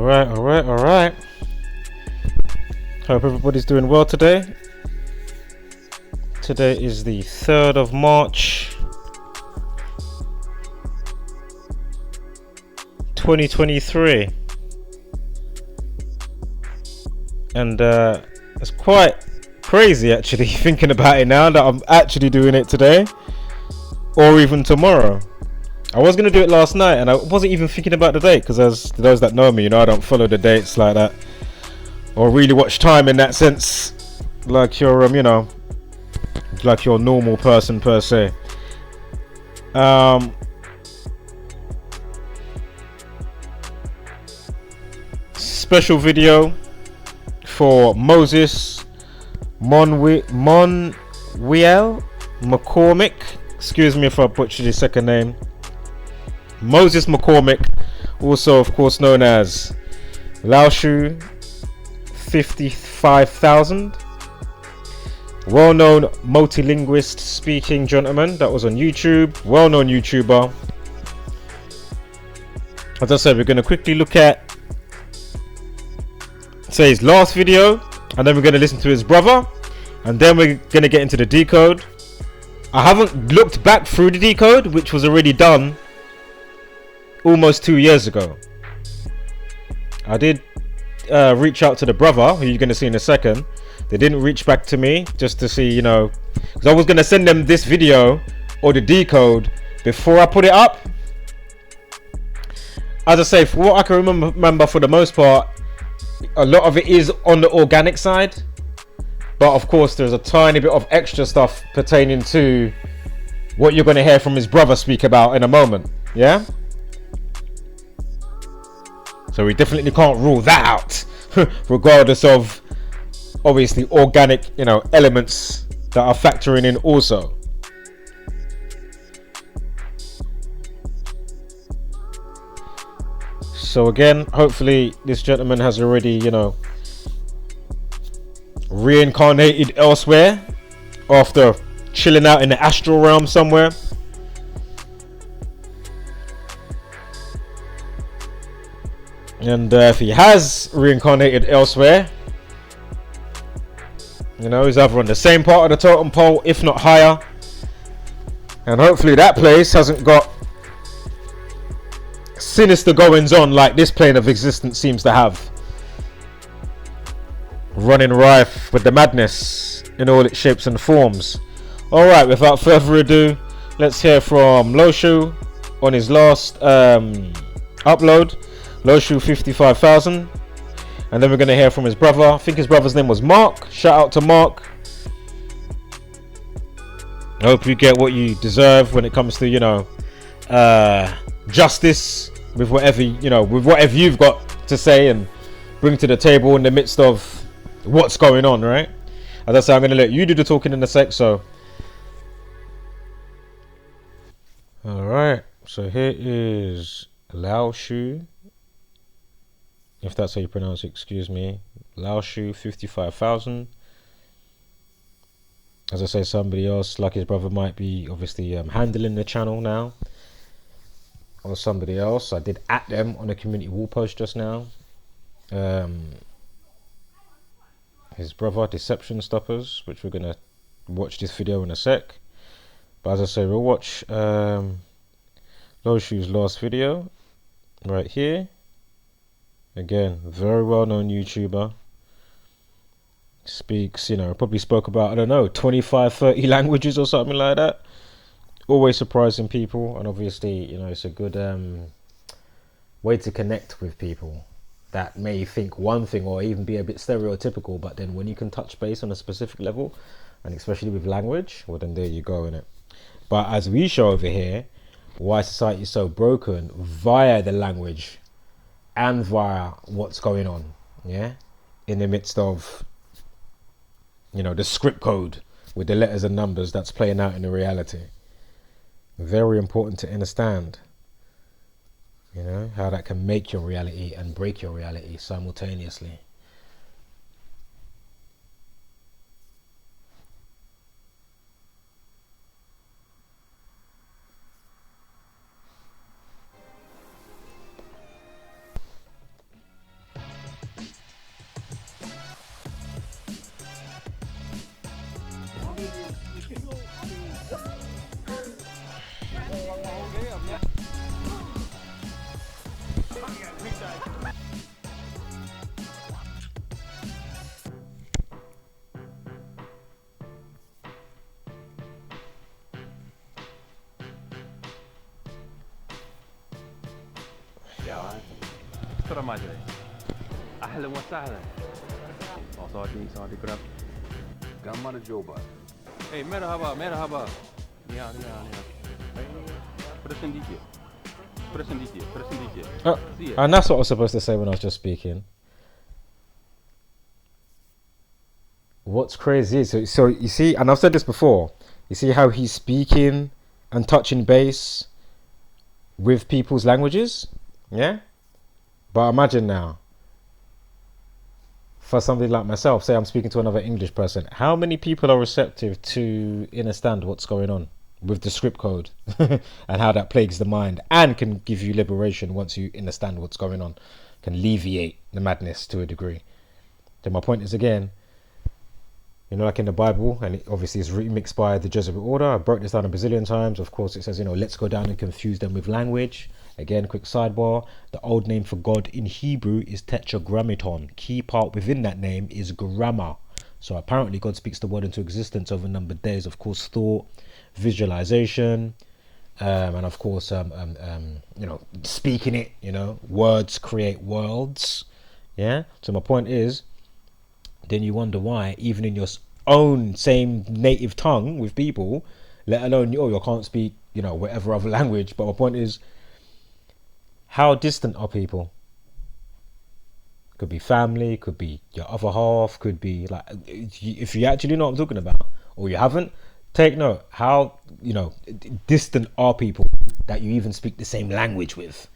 Alright. Hope everybody's doing well today. Today is the 3rd of March 2023. And it's quite crazy actually thinking about it now that I'm actually doing it today or even tomorrow. I was going to do it last night and I wasn't even thinking about the date because, as those that know me, you know, I don't follow the dates like that or really watch time in that sense like you're you know, like your normal person per se. Special video for Moses Monwiel McCormick. Excuse me if I butchered his second name. Moses McCormick, also of course known as Laoshu505000. Well-known multilinguist speaking gentleman that was on YouTube, well-known YouTuber. As I said, we're going to quickly look at his last video, and then we're going to listen to his brother, and then we're going to get into the decode. I haven't looked back through the decode, which was already done almost 2 years ago. I did reach out to the brother, who you're going to see in a second. They didn't reach back to me just to see, you know, because I was going to send them this video or the decode before I put it up. As I say, for what I can remember for the most part, a lot of it is on the organic side, but of course there's a tiny bit of extra stuff pertaining to what you're going to hear from his brother speak about in a moment. Yeah, so we definitely can't rule that out regardless of obviously organic, you know, elements that are factoring in also. So again, hopefully this gentleman has already, you know, reincarnated elsewhere after chilling out in the astral realm somewhere. And if he has reincarnated elsewhere, you know, he's either on the same part of the totem pole, if not higher. And hopefully that place hasn't got sinister goings on like this plane of existence seems to have, running rife with the madness in all its shapes and forms. Alright, without further ado, let's hear from Laoshu on his last upload, Laoshu505000, and then we're going to hear from his brother. I think his brother's name was Mark. Shout out to Mark. I hope you get what you deserve when it comes to, you know, justice with whatever, you know, with whatever you've got to say and bring to the table in the midst of what's going on, right? As I say, I'm going to let you do the talking in a sec. So all right, so here is Laoshu, if that's how you pronounce it, excuse me, Laoshu505000. As I say, somebody else like his brother might be obviously handling the channel now, or somebody else. I did at them on a community wall post just now. His brother, Deception Stoppers, which we're gonna watch this video in a sec. But as I say, we'll watch Laoshu's last video right here. Again, very well-known YouTuber. Speaks, you know, probably spoke about, I don't know, 25-30 languages or something like that. Always surprising people, and obviously, you know, it's a good way to connect with people that may think one thing or even be a bit stereotypical, but then when you can touch base on a specific level, and especially with language, well then there you go, innit? But as we show over here, why society is so broken via the language and via what's going on, yeah, in the midst of, you know, the script code with the letters and numbers that's playing out in the reality. Very important to understand, you know, how that can make your reality and break your reality simultaneously. السلام عليكم اهلا وسهلا صوتي كراب Gamma Joba. Hey, merhaba, merhaba. Yeah. Press DJ. Oh, See it. and that's what I was supposed to say when I was just speaking. What's crazy is so you see, and I've said this before. You see how he's speaking and touching base with people's languages, yeah. But imagine now, for somebody like myself, say I'm speaking to another English person, how many people are receptive to understand what's going on with the script code and how that plagues the mind and can give you liberation once you understand what's going on, can alleviate the madness to a degree. So my point is, again, you know, like in the Bible, and it obviously is remixed by the Jesuit order. I broke this down a bazillion times. Of course, it says, you know, let's go down and confuse them with language. Again, quick sidebar. The old name for God in Hebrew is tetragrammaton. Key part within that name is grammar. So apparently God speaks the word into existence over numbered days. Of course, thought, visualization, and of course, you know, speaking it, you know, words create worlds. Yeah. So my point is, then you wonder why, even in your own same native tongue with people, let alone, you can't speak, you know, whatever other language. But my point is, how distant are people? Could be family, could be your other half, could be like, if you actually know what I'm talking about, or you haven't, take note. How, you know, distant are people that you even speak the same language with?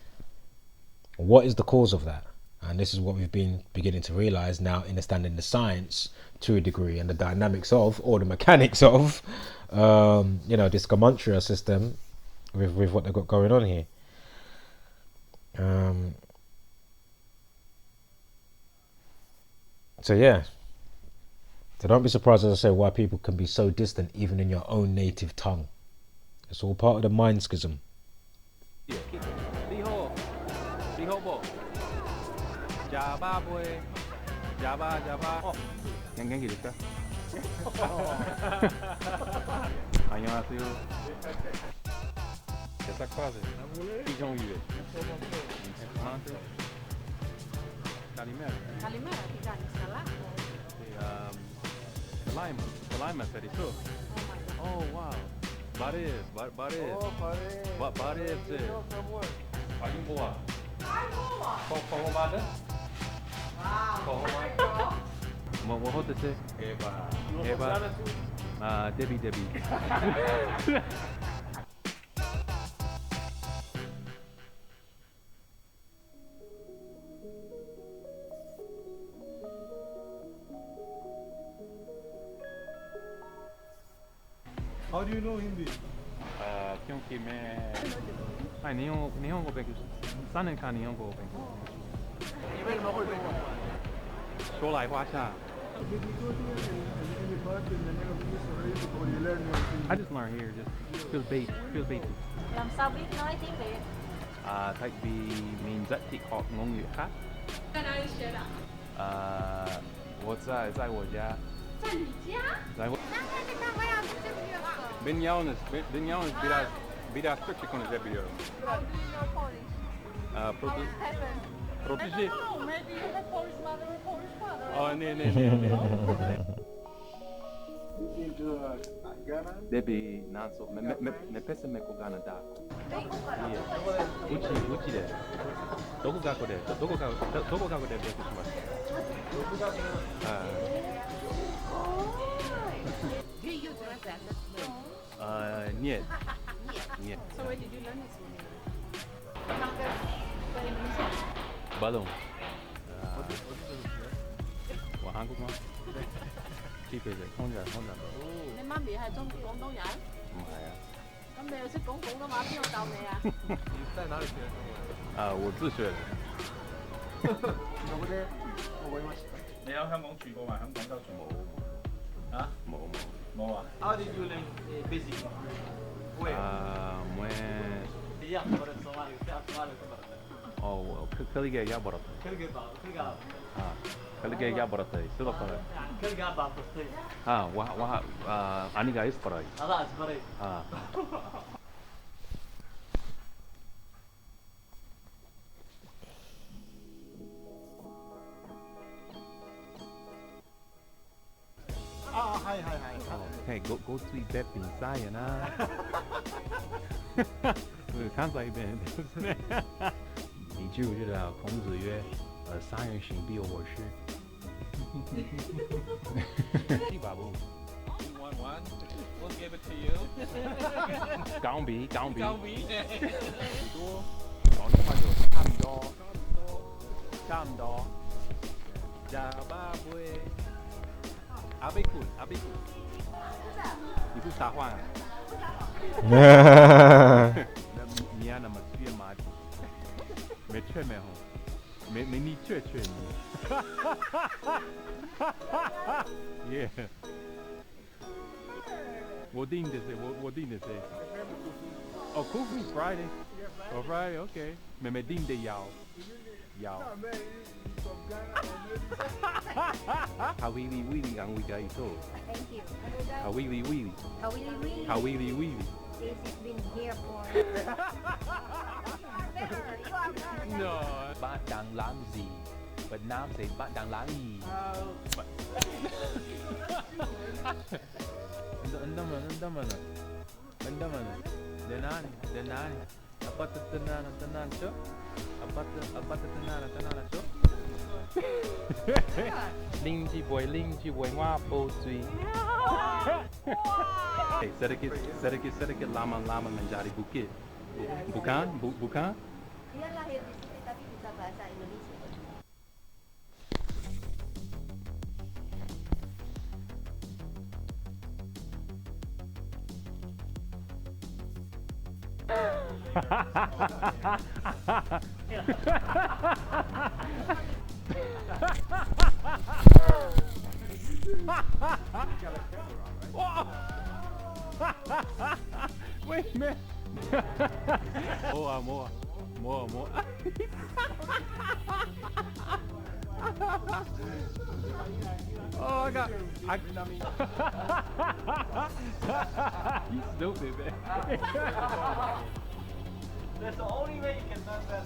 What is the cause of that? And this is what we've been beginning to realize now, understanding the science to a degree and the dynamics of, or the mechanics of, you know, this gematria system with what they've got going on here. So yeah, so don't be surprised, as I say, why people can be so distant even in your own native tongue. It's all part of the mind schism. Java boy. Java. Oh, genki desu ka? 안녕하세요. Essa quase. Feijão vive. Kalimera. Kalimera, tidak salah. Salaima Feriso. Oh wow. Bares. Oh, pare. Bares. Paling boa. Kau mana? Wow. What hote se? Eva. Debbie. How do you know Hindi? क्योंकि मैं निहोंगो勉強3年間日本語を勉強你为什么会背？说来话下 Did you go to any part in the Middle East or Egypt where you learn your Hindi? I just learned here, just feels basic. Làm sao biết nói tiếng Việt? Thay vì mình rất thích học ngôn ngữ khác. 在哪里学的？我在我家。在你家？在我。那你干嘛要去这个地方 Benjamin biraz Türkçe konuşabiliyorum. How do you know Polish? How happened? Protege. Oh, maybe you have Polish mother or Polish father. Ne. Been to Ghana? Debbie, nanso, me pesa me ko Ghana da. Uchi de. Doko gako de beko shimasu. Do you use translator? Нет. So where did you learn this one? From Indonesia. Balong. Wa 한국말? 집에서 혼자. Nên má bị hay trong廣東人？唔係啊。咁你又識講廣東話，邊個教你啊？你在哪里学的？我自學的。どこで覚えました？你喺香港住過嘛？喺廣州住冇？啊？冇。冇啊？ How did you learn basic? Where? 클릭에 얘기해버렸다. 클릭에 얘기해버렸다. 쓰러졌다. 아니가 있어버려. Hey, go to that inside na. 関西弁你记不记得孔子曰三人行必有我师 Babu. You want one? We'll give it to you. 港比 Don't be. 多廣東話就差唔多差唔多加巴貝阿貝庫你不撒謊啊你那麼缺嗎沒缺沒吼沒你缺你耶我定的是哦 Cooking Friday oh Friday okay 沒定的要 Hawili Wili ang wika ito. Thank you. Hawili Wili. Hawili Wili. Hawili Wili. This has been here for. No. Bạn đang làm gì? Việt Nam say bạn đang làm gì? Andaman. Denani. Apa tenan tu? Apa tenan tu? 拎住杯我煲水 sedikit lama menjadi bukit bukan Dia lahir di sini tapi bisa bahasa Indonesia. Wait a minute. More. Oh, I got. You stupid, man. That's the only way you can learn that.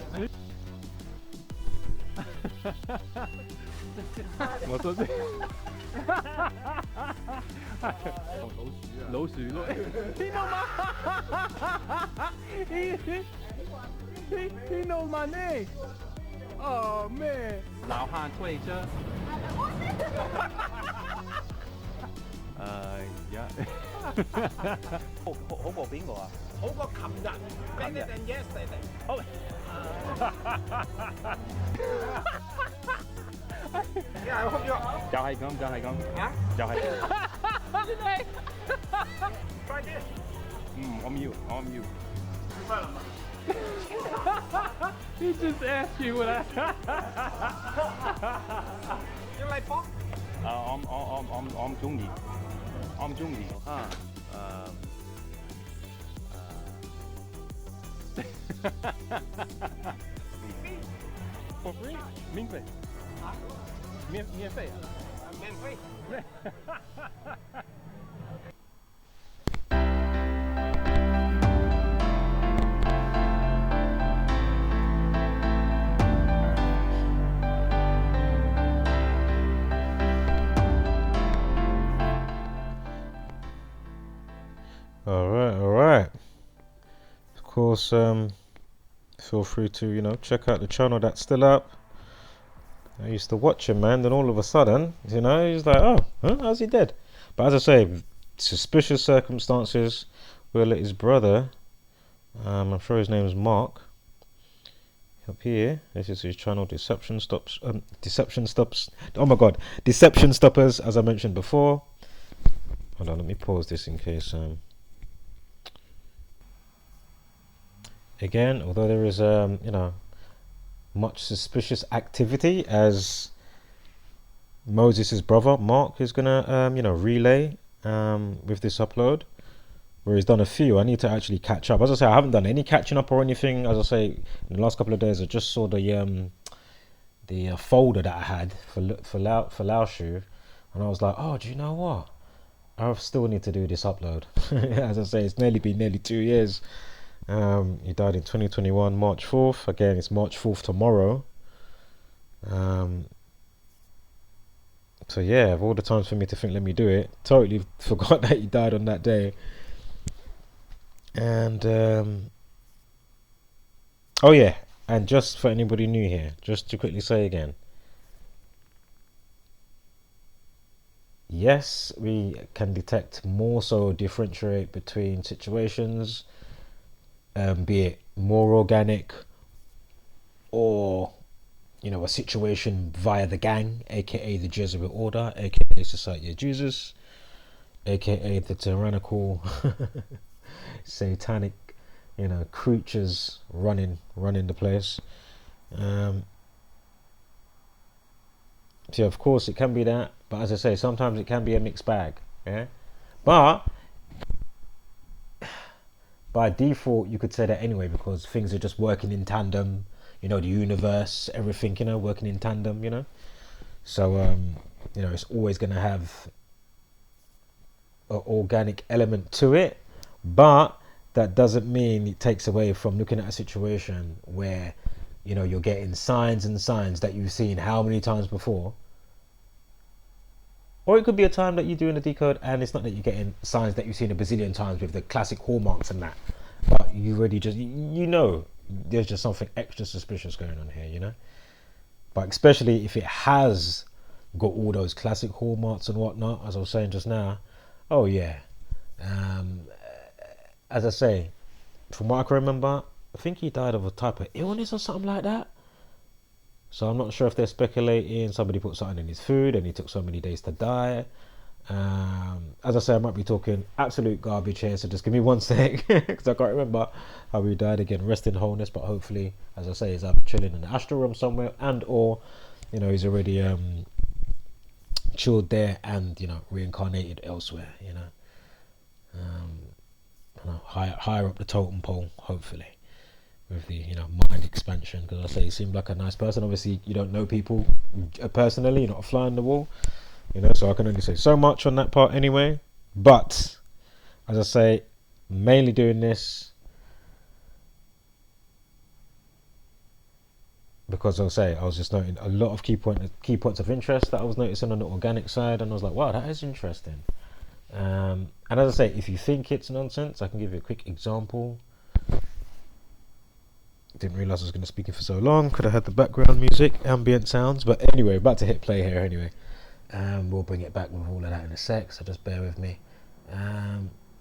What was it? 老鼠咯，你know my he know my name. Oh man， 老漢推車。好過邊個啊？好過琴日。Better than yesterday. 好。就係咁。就係。Try this. I'm you. 食飯啦嘛。He just asked you that. You like pork? I'm 中意。啊。For free? 免費。免費啊？免費。All right. Of course, feel free to, check out the channel that's still up. I used to watch him, man, then all of a sudden, he's like, oh, huh? How's he dead? But as I say, suspicious circumstances. We'll let his brother, I'm sure his name is Mark, up here. This is his channel, Deception Stoppers, as I mentioned before. Hold on, let me pause this in case, again, although there is, much suspicious activity, as Moses' brother Mark is gonna relay with this upload. where he's done a few. I need to actually catch up. As I say, I haven't done any catching up or anything. As I say, in the last couple of days, I just saw the folder that I had for Laoshu, and I was like, oh, do you know what? I still need to do this upload. As I say, it's been nearly 2 years. He died in 2021, March 4th. Again, it's March 4th tomorrow. So yeah, of all the times for me to think, let me do it, totally forgot that he died on that day. And oh yeah, and just for anybody new here, just to quickly say again, yes, we can detect more so differentiate between situations, be it more organic or, you know, a situation via the gang, aka the Jesuit order, aka Society of Jesus, aka the tyrannical satanic, you know, creatures running the place. So of course it can be that, but as I say, sometimes it can be a mixed bag. Yeah, but by default you could say that anyway, because things are just working in tandem, you know, the universe, everything, you know, working in tandem, you know. So you know, it's always going to have an organic element to it, but that doesn't mean it takes away from looking at a situation where, you know, you're getting signs and signs that you've seen how many times before. Or it could be a time that you're doing a decode and it's not that you're getting signs that you've seen a bazillion times with the classic hallmarks and that, but you really just, you know, there's just something extra suspicious going on here, you know. But especially if it has got all those classic hallmarks and whatnot, as I was saying just now, oh yeah. As I say, from what I can remember, I think he died of a type of illness or something like that. So I'm not sure if they're speculating somebody put something in his food and he took so many days to die. As I say, I might be talking absolute garbage here, so just give me 1 sec, because I can't remember how he died. Again, rest in wholeness, but hopefully, as I say, he's either chilling in the astral realm somewhere, and or, you know, he's already chilled there and, you know, reincarnated elsewhere, you know, higher up the totem pole, hopefully, with the, you know, mind expansion. Because I say he seemed like a nice person. Obviously, you don't know people personally, you're not a fly on the wall, you know, so I can only say so much on that part anyway. But as I say, mainly doing this because I was just noting a lot of key points of interest that I was noticing on the organic side, and I was like, wow, that is interesting. And as I say, if you think it's nonsense, I can give you a quick example. Didn't realize I was going to speak for so long. Could have had the background music, ambient sounds, but anyway, about to hit play here anyway. We'll bring it back with all of that in a sec, so just bear with me.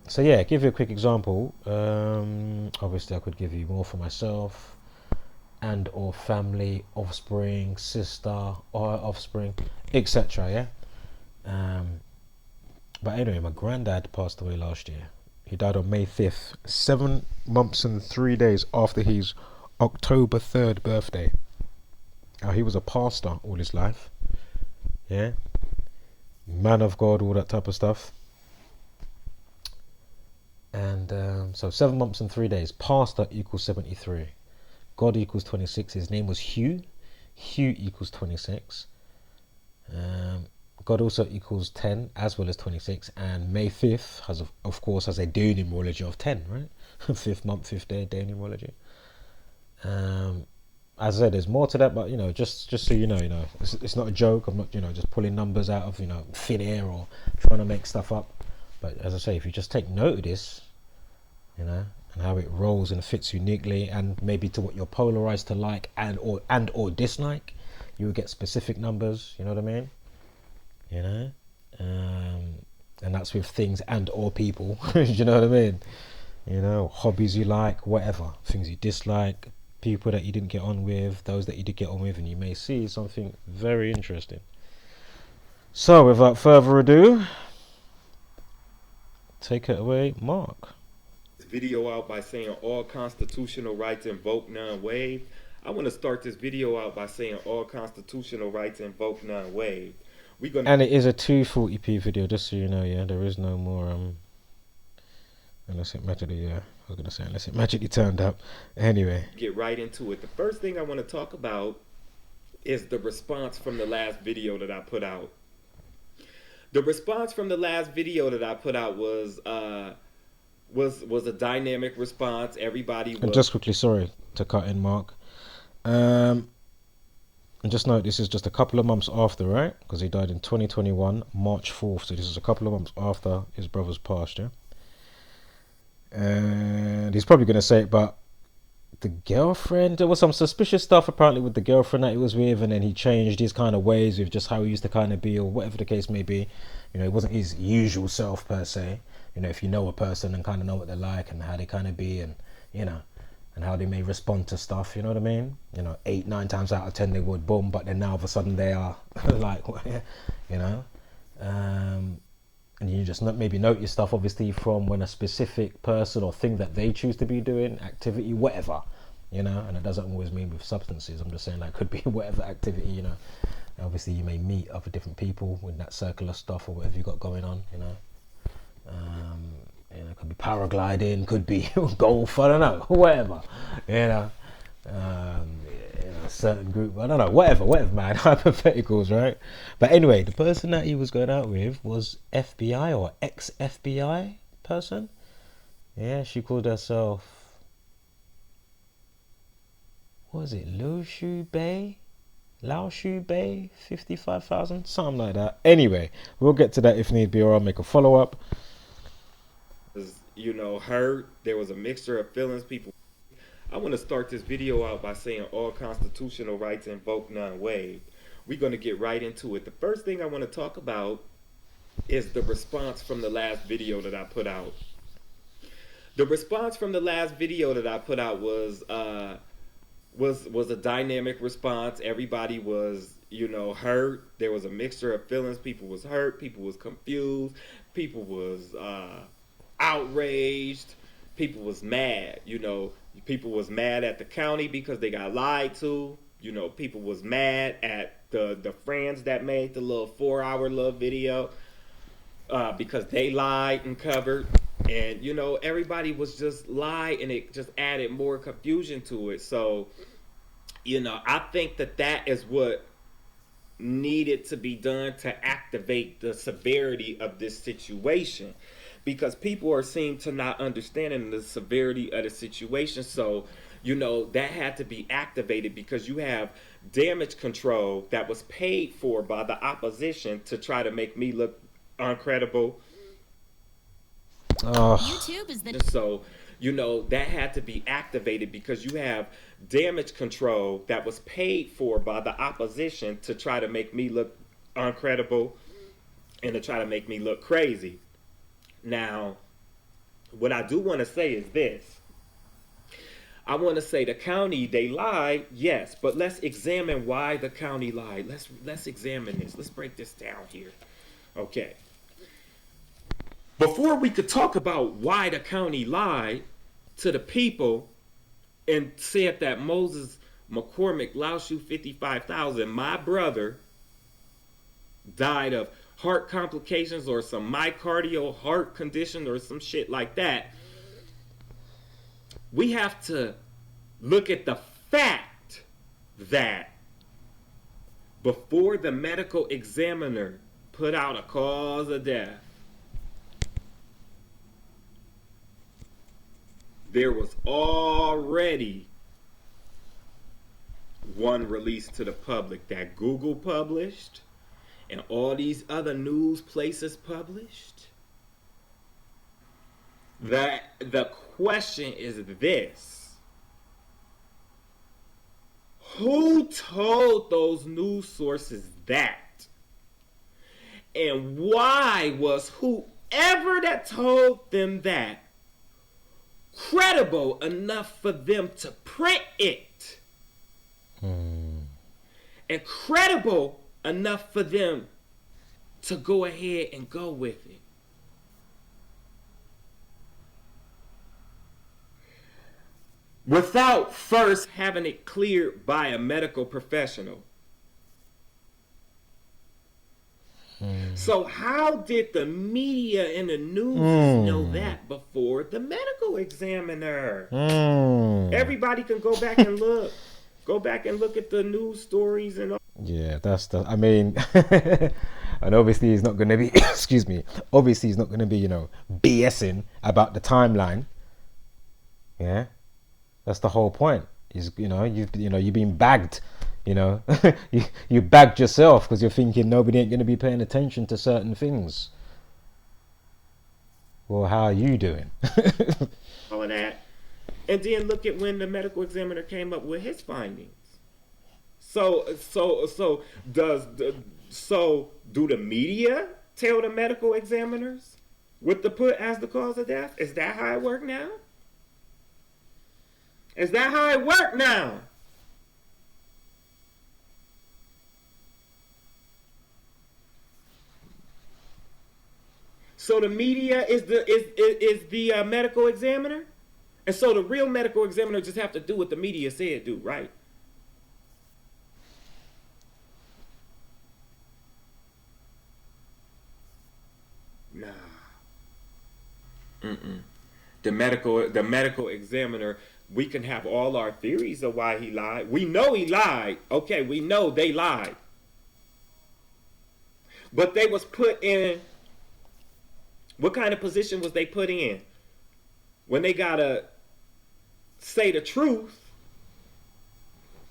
So yeah, give you a quick example. Obviously I could give you more for myself and or family, offspring, sister or offspring, etc. Yeah. But anyway, my granddad passed away last year. He died on May 5th, 7 months and 3 days after his October 3rd birthday. Now, he was a pastor all his life. Yeah. Man of God, all that type of stuff. And so 7 months and 3 days. Pastor equals 73. God equals 26. His name was Hugh. Hugh equals 26. God also equals 10 as well as 26, and May 5th has of course has a day numerology of 10, right? 5th month, 5th day numerology. As I said, there's more to that, but you know, just so you know, it's not a joke. I'm not, you know, just pulling numbers out of, you know, thin air or trying to make stuff up. But as I say, if you just take note of this, you know, and how it rolls and fits uniquely, and maybe to what you're polarized to like and or dislike, you will get specific numbers. You know what I mean? You know, and that's with things and or people. You know what I mean? You know, hobbies you like, whatever, things you dislike, people that you didn't get on with, those that you did get on with, and you may see something very interesting. So without further ado, take it away, Mark. This video out by saying all constitutional rights invoke none waived. I want to start this video out by saying all constitutional rights invoke none waived. And it is a 240p video, just so you know. Yeah, there is no more Unless it magically, yeah, I was gonna say unless it magically turned up. Anyway, Get right into it. The first thing I want to talk about is the response from the last video that I put out. The response from the last video that I put out was a dynamic response. Everybody and was just quickly, sorry to cut in, Mark. And just note, this is just a couple of months after, right? Because he died in 2021, March 4th. So this is a couple of months after his brother's passed, yeah? And he's probably going to say it, but the girlfriend, there was some suspicious stuff apparently with the girlfriend that he was with, and then he changed his kind of ways with just how he used to kind of be, or whatever the case may be. You know, it wasn't his usual self per se. You know, if you know a person and kind of know what they're like and how they kind of be, and, you know, and how they may respond to stuff, you know what I mean? You know, 8-9 times out of 10 they would boom, but then now all of a sudden they are like, you know, and you just maybe note your stuff obviously from when a specific person or thing that they choose to be doing, activity, whatever, you know, and it doesn't always mean with substances. I'm just saying, like, could be whatever activity, you know. And obviously you may meet other different people with that circular stuff or whatever you got going on, you know. You know, it could be paragliding, could be golf, I don't know, whatever, you know. You know, a certain group, I don't know, whatever, man, hypotheticals, right? But anyway, the person that he was going out with was FBI or ex-FBI person. Yeah, she called herself, what was it, Laoshu505000, something like that. Anyway, we'll get to that if need be, or I'll make a follow-up. you know, hurt. There was a mixture of feelings. People. I want to start this video out by saying all constitutional rights invoke, none waived. We're going to get right into it. The first thing I want to talk about is the response from the last video that I put out. The response from the last video that I put out was a dynamic response. Everybody was, you know, hurt. There was a mixture of feelings. People was hurt. People was confused. People was outraged. People was mad. You know, people was mad at the county because they got lied to. You know, people was mad at the friends that made the little 4-hour little video because they lied and covered. And, you know, everybody was just lied, and it just added more confusion to it. So, you know, I think that is what needed to be done to activate the severity of this situation, because people are seem to not understanding the severity of the situation. So, you know, that had to be activated because you have damage control that was paid for by the opposition to try to make me look uncredible. YouTube is the so, you know, that had to be activated because you have damage control that was paid for by the opposition to try to make me look uncredible and to try to make me look crazy. Now, what I do want to say is this. I want to say the county, they lied, yes, but let's examine why the county lied. Let's examine this. Let's break this down here. Okay. Before we could talk about why the county lied to the people and said that Moses McCormick, Laoshu505000, my brother, died of heart complications or some myocardial heart condition or some shit like that, we have to look at the fact that before the medical examiner put out a cause of death, there was already one released to the public that Google published and all these other news places published. That the question is this: who told those news sources that? And why was whoever that told them that credible enough for them to print it? And credible enough for them to go ahead and go with it? Without first having it cleared by a medical professional. So how did the media and the news know that before the medical examiner? Everybody can go back and look. Go back and look at the news stories and all. Yeah, I mean, and obviously he's not going to be, excuse me, obviously he's not going to be, BSing about the timeline. Yeah, that's the whole point. You've been bagged, you bagged yourself because you're thinking nobody ain't going to be paying attention to certain things. Well, how are you doing? All of that. And then look at when the medical examiner came up with his findings. So do the media tell the medical examiners what to put as the cause of death? Is that how it work now? Is that how it work now? So the media is the medical examiner, and so the real medical examiner just have to do what the media said do, right? Nah. The medical examiner, we can have all our theories of why he lied. We know he lied. Okay, we know they lied. But they was put in, what kind of position was they put in? When they gotta say the truth.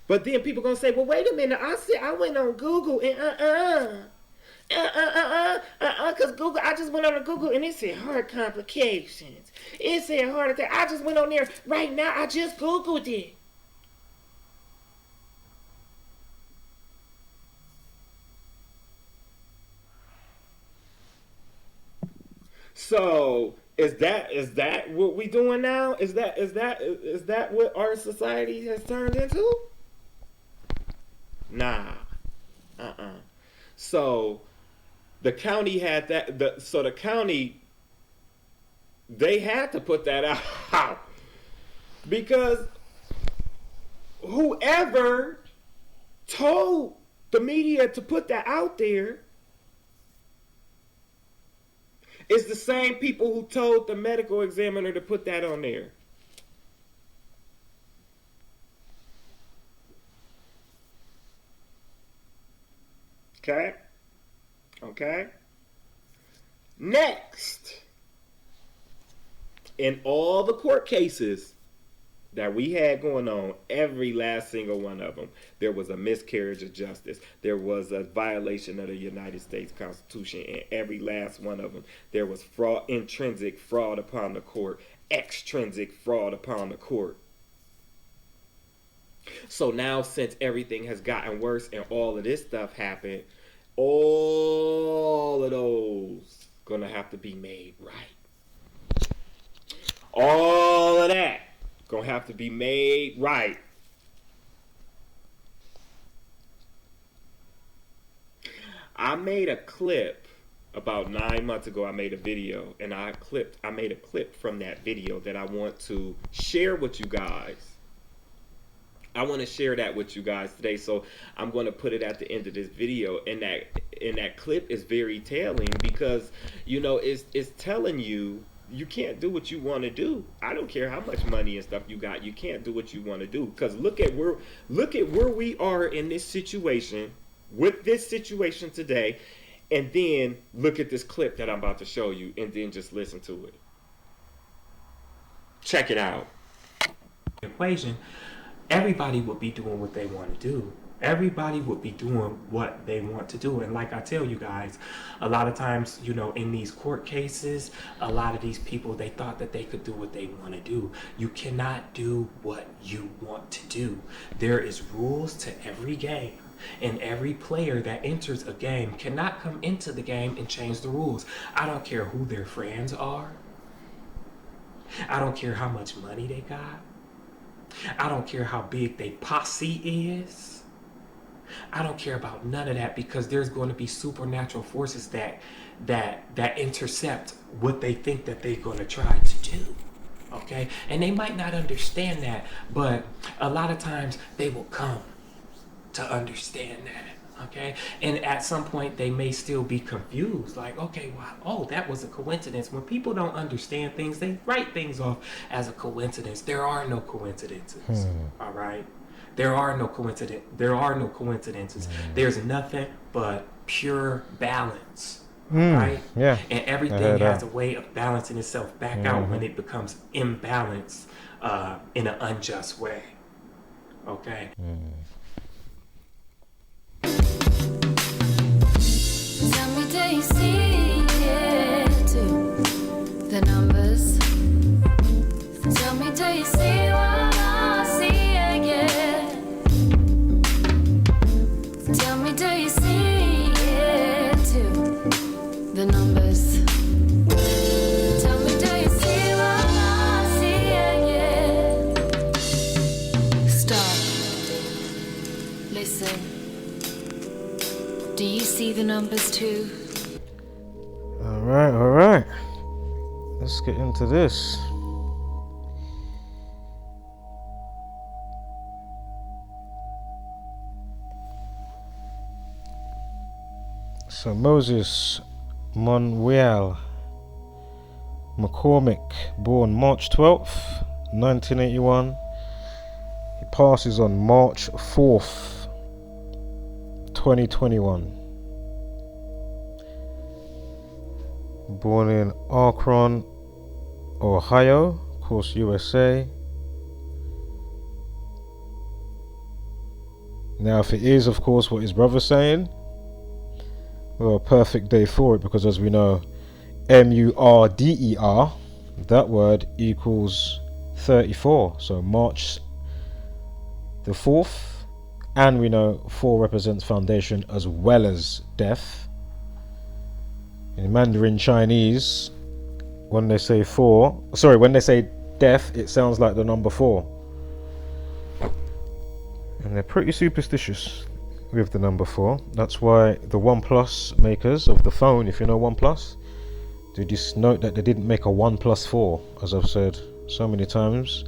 But then people gonna say, well, wait a minute, I went on Google and because Google, I just went on Google and it said heart complications. It said heart attack. I just went on there right now. I just Googled it. So is that what we doing now? Is that what our society has turned into? Nah. So the county had that. So the county, they had to put that out because whoever told the media to put that out there is the same people who told the medical examiner to put that on there. Okay. Next, in all the court cases that we had going on, every last single one of them, there was a miscarriage of justice. There was a violation of the United States Constitution in every last one of them. There was fraud, intrinsic fraud upon the court, extrinsic fraud upon the court. So now, since everything has gotten worse and all of this stuff happened, all of those gonna have to be made right. All of that gonna have to be made right. I made a clip about 9 months ago. I made a video and I made a clip from that video that I want to share with you guys. I want to share that with you guys today, so I'm going to put it at the end of this video. And that clip is very telling because it's telling you can't do what you want to do. I don't care how much money and stuff you got, you can't do what you want to do. Because look at where we are in this situation, with this situation today, and then look at this clip that I'm about to show you, and then just listen to it. Check it out. Equation. Everybody would be doing what they want to do. Everybody would be doing what they want to do. And like I tell you guys, a lot of times, in these court cases, a lot of these people, they thought that they could do what they want to do. You cannot do what you want to do. There is rules to every game. And every player that enters a game cannot come into the game and change the rules. I don't care who their friends are. I don't care how much money they got. I don't care how big their posse is. I don't care about none of that, because there's going to be supernatural forces that intercept what they think that they're going to try to do. Okay? And they might not understand that, but a lot of times they will come to understand that. Okay, and at some point they may still be confused, like, okay, wow, oh, that was a coincidence. When people don't understand things, they write things off as a coincidence. There are no coincidences. All right, there are no coincidences. There's nothing but pure balance. Right? Yeah. And I everything heard has that. a way of balancing itself back out when it becomes imbalanced in an unjust way. Okay. Tell me, do you see it too? The numbers. Tell me, do you see what I see again? Tell me, do you see it too? The numbers. Tell me, do you see what I see again? Stop. Listen. Do you see the numbers too? All right. Let's get into this. So Moses Manuel McCormick, born March 12th, 1981. He passes on March 4th, 2021. Born in Akron, Ohio, of course, USA. Now, if it is, of course, what his brother's saying, well, perfect day for it, because as we know, MURDER, that word equals 34. So March the 4th, and we know 4 represents foundation as well as death. In Mandarin Chinese, when they say death, it sounds like the number 4. And they're pretty superstitious with the number 4. That's why the OnePlus makers of the phone, if you know OnePlus, they just note that they didn't make a 1 plus 4, as I've said so many times.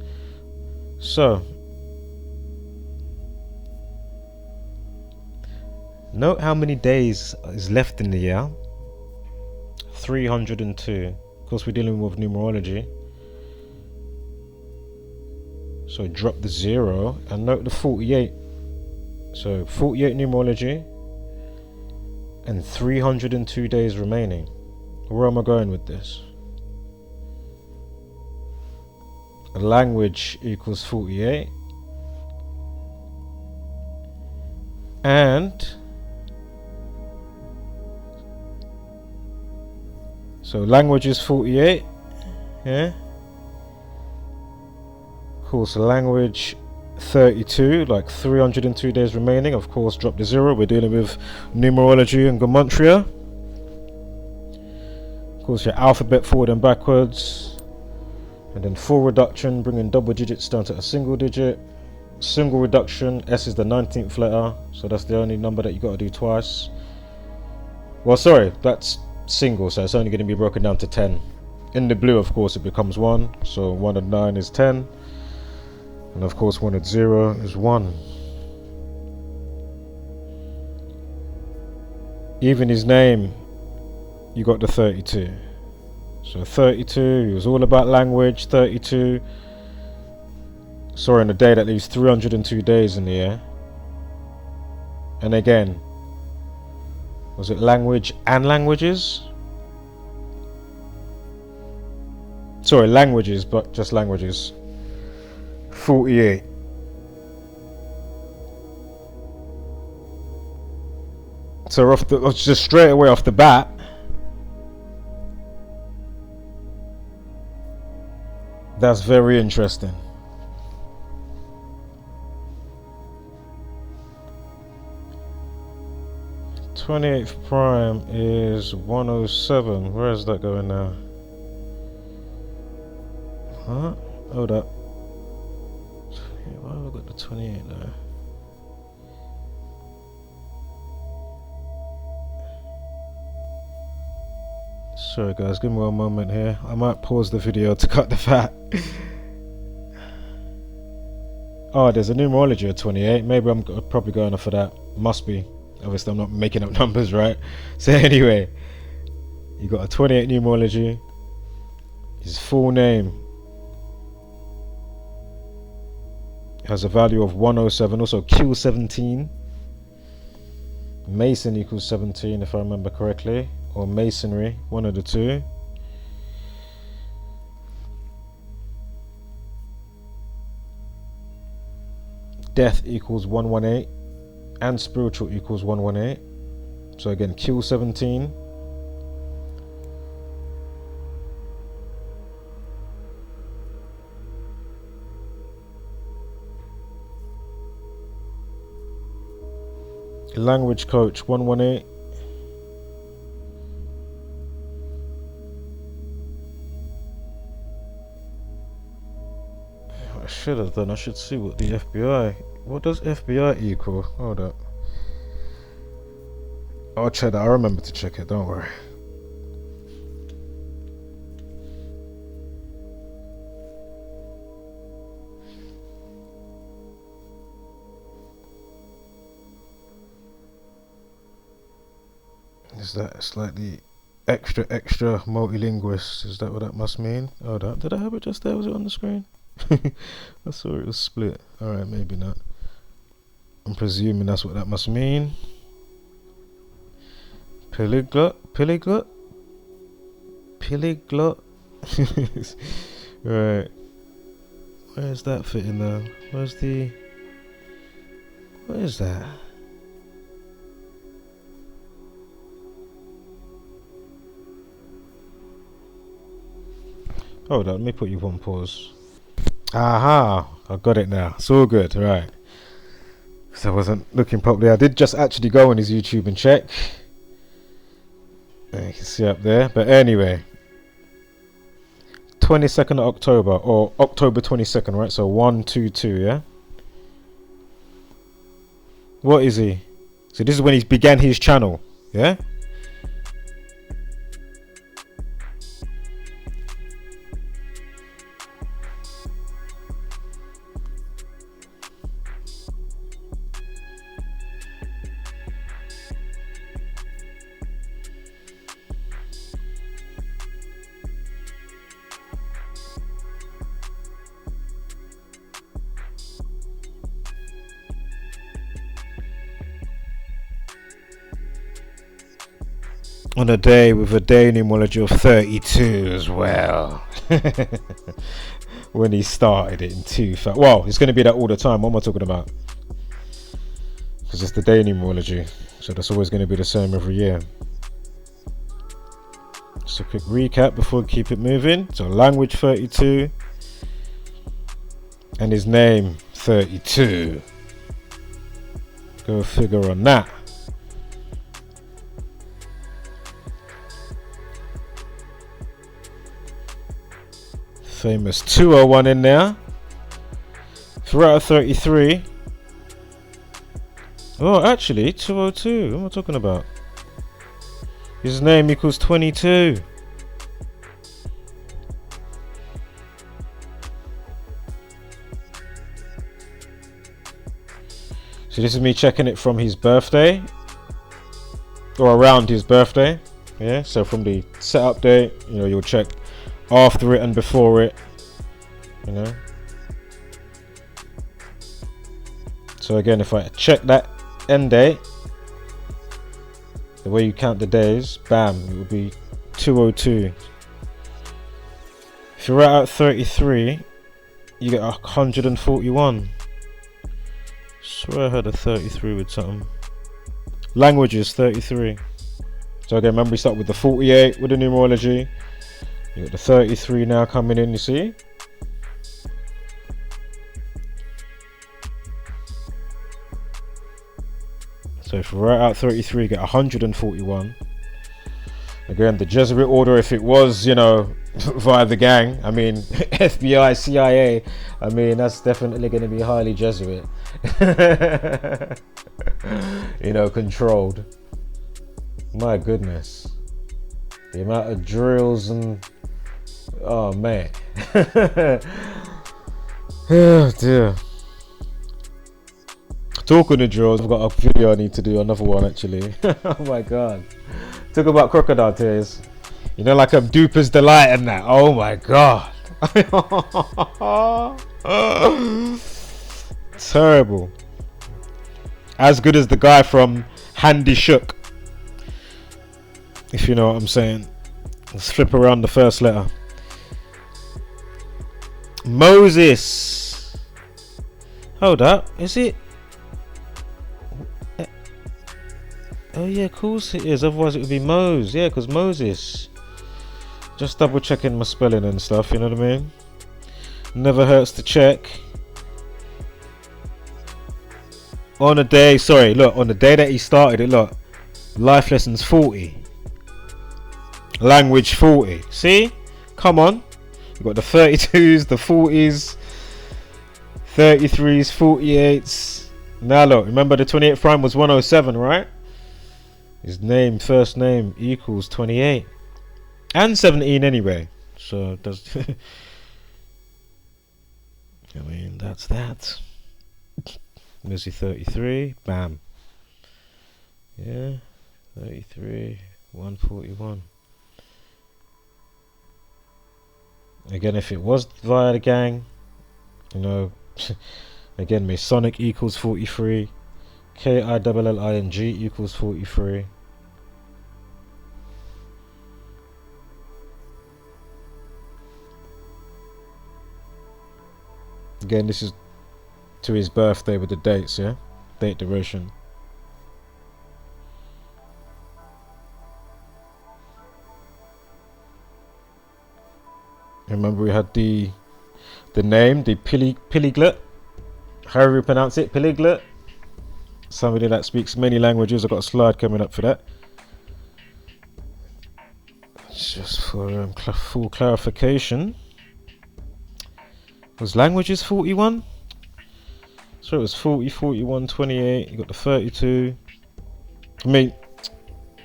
So, note how many days is left in the year. 302. Of course, we're dealing with numerology. So drop the 0 and note the 48. So 48 numerology and 302 days remaining. Where am I going with this? A language equals 48. And so language is 48. Yeah. Of course, language 32, like 302 days remaining. Of course, drop the 0. We're dealing with numerology and gematria. Of course, your alphabet forward and backwards, and then full reduction, bringing double digits down to a single digit. Single reduction, S is the 19th letter, so that's the only number that you got to do twice. Well, sorry, that's single, so it's only going to be broken down to 10. In the blue, of course, it becomes 1, so 1 and 9 is 10. And of course 1 and 0 is 1. Even his name, you got the 32. So 32, he was all about language. 32. Sorry, on a day that leaves 302 days in the year. And again, was it language and languages? Sorry, languages, but just languages. 48. So just straight away off the bat, that's very interesting. '28th prime is 107. Where is that going now? Huh? Hold up. Why have I got the 28 now? Sorry guys, give me one moment here. I might pause the video to cut the fat. Oh, there's a numerology of 28. Maybe I'm probably going off of that. Must be. Obviously, I'm not making up numbers, right? So anyway, you got a 28 numerology. His full name has a value of 107. Also, Q17. Mason equals 17, if I remember correctly, or masonry, one of the two. Death equals 118, and spiritual equals 118. So again, Q17. Language coach 118. I should have done. I should see what the FBI. What does FBI equal? Hold up. I'll check that. I remember to check it. Don't worry. Is that slightly extra multilinguist? Is that what that must mean? Oh, did I have it just there? Was it on the screen? I saw it was split. Alright, maybe not. I'm presuming that's what that must mean. Polyglot? Right. Where's that fitting though? Where is that? Hold on, let me put you on pause. Aha, I got it now. It's all good, right. So I wasn't looking properly. I did just actually go on his YouTube and check. You can see up there. But anyway, 22nd of October, or October 22nd, right? So 122, yeah? What is he? So this is when he began his channel, yeah? On a day with a day numerology of 32 as well. When he started it in 2000. Well, it's going to be that all the time. What am I talking about? Because it's the day numerology. So that's always going to be the same every year. Just a quick recap before we keep it moving. So language 32. And his name 32. Go figure on that. Famous 201 in there. 3 out of 33. Oh, actually, 202. What am I talking about? His name equals 22. So this is me checking it from his birthday. Or around his birthday. Yeah, so from the setup date, you know, you'll check after it and before it, you know. So again, if I check that end date, the way you count the days, bam, it would be 202. If you're out at 33, you get 141. Swear I had a 33 with something. Languages 33. So again, remember we start with the 48 with the numerology. You got the 33 now coming in, you see? So if we're out 33, you get 141. Again, the Jesuit order, if it was, you know, via the gang, I mean, FBI, CIA, I mean, that's definitely going to be highly Jesuit. You know, controlled. My goodness. The amount of drills and... Oh man. Oh dear. Talking of drills, I've got a video I need to do, another one actually. Oh my god. Talk about crocodile tears. You know, like Duper's Delight and that. Oh my god. Terrible. As good as the guy from Handy Shook. If you know what I'm saying. Let's flip around the first letter. Moses. Hold up. Is it? Oh yeah, of course it is. Otherwise it would be Mose. Yeah, because Moses. Just double checking my spelling and stuff, you know what I mean? Never hurts to check. On the day, sorry, look, on the day that he started it, look. Life lessons 40. Language 40. See? Come on. You've got the 32s, the 40s, 33s, 48s. Now look, remember the 28th prime was 107, right? His name, first name equals 28. And 17 anyway. So does I mean, that's that. Missy 33. Bam. Yeah. 33. 141. Again, if it was via the gang, you know, again, Masonic equals 43. KILLING equals 43. Again, this is to his birthday with the dates, yeah? Date duration. Remember we had the name, the Polyglot. However you pronounce it, Polyglot. Somebody that speaks many languages. I've got a slide coming up for that. Just for full clarification. Was languages 41? So it was 40, 41, 28. You got the 32. I mean,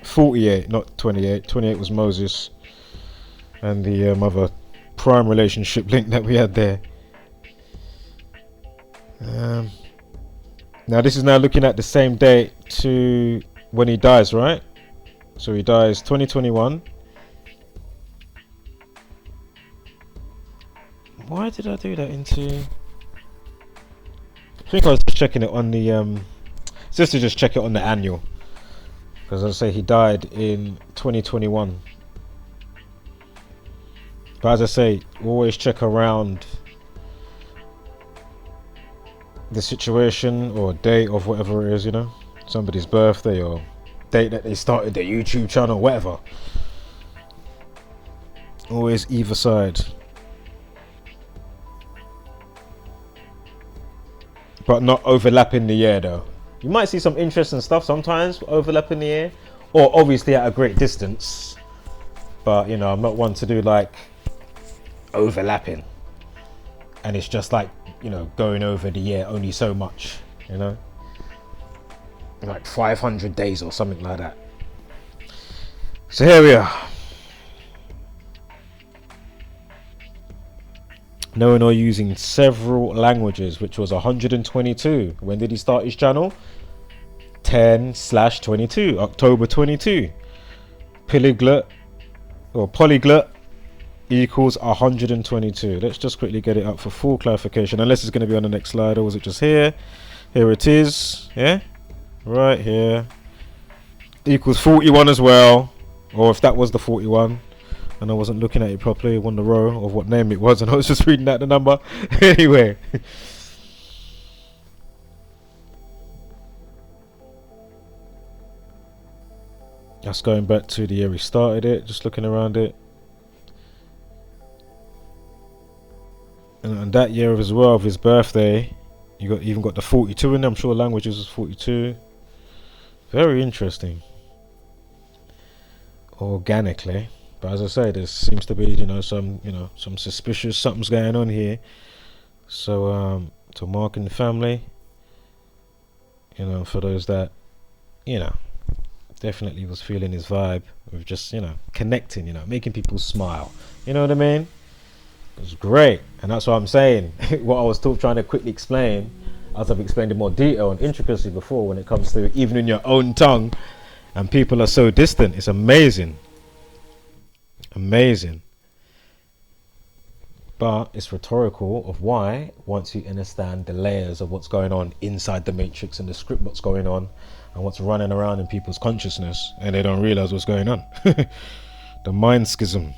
48, not 28. 28 was Moses. And the other prime relationship link that we had there. Now this is now looking at the same date to when he dies, right? So he dies 2021. Why did I do that into? I think I was just checking it on the just to just check it on the annual, because as I say, he died in 2021. But as I say, always check around the situation or date of whatever it is, you know, somebody's birthday or date that they started their YouTube channel, whatever. Always either side. But not overlapping the year though. You might see some interesting stuff sometimes overlapping the year, or obviously at a great distance. But you know, I'm not one to do like overlapping. And it's just like, you know, going over the year only so much, you know, like 500 days or something like that. So here we are. Knowing or using several languages, which was 122. When did he start his channel? 10/22, October 22. Polyglot or Polyglot equals 122. Let's just quickly get it up for full clarification, unless it's going to be on the next slide, or was it just here? Here it is, yeah, right here. Equals 41 as well, or if that was the 41 and I wasn't looking at it properly on the row of what name it was and I was just reading out the number. Anyway, that's going back to the year he started it, just looking around it. And that year as well of his birthday, you got even got the 42 in there. I'm sure languages was 42. Very interesting. Organically, but as I say, there seems to be, you know, some suspicious something's going on here. So to Mark and the family, you know, for those that, you know, definitely was feeling his vibe of just, you know, connecting, you know, making people smile. You know what I mean? It was great, and that's what I'm saying. What I was trying to quickly explain as I've explained in more detail and intricacy before, when it comes to even in your own tongue, and people are so distant. It's amazing. Amazing. But it's rhetorical of why, once you understand the layers of what's going on inside the matrix and the script, what's going on and what's running around in people's consciousness, and they don't realize what's going on. The mind schism.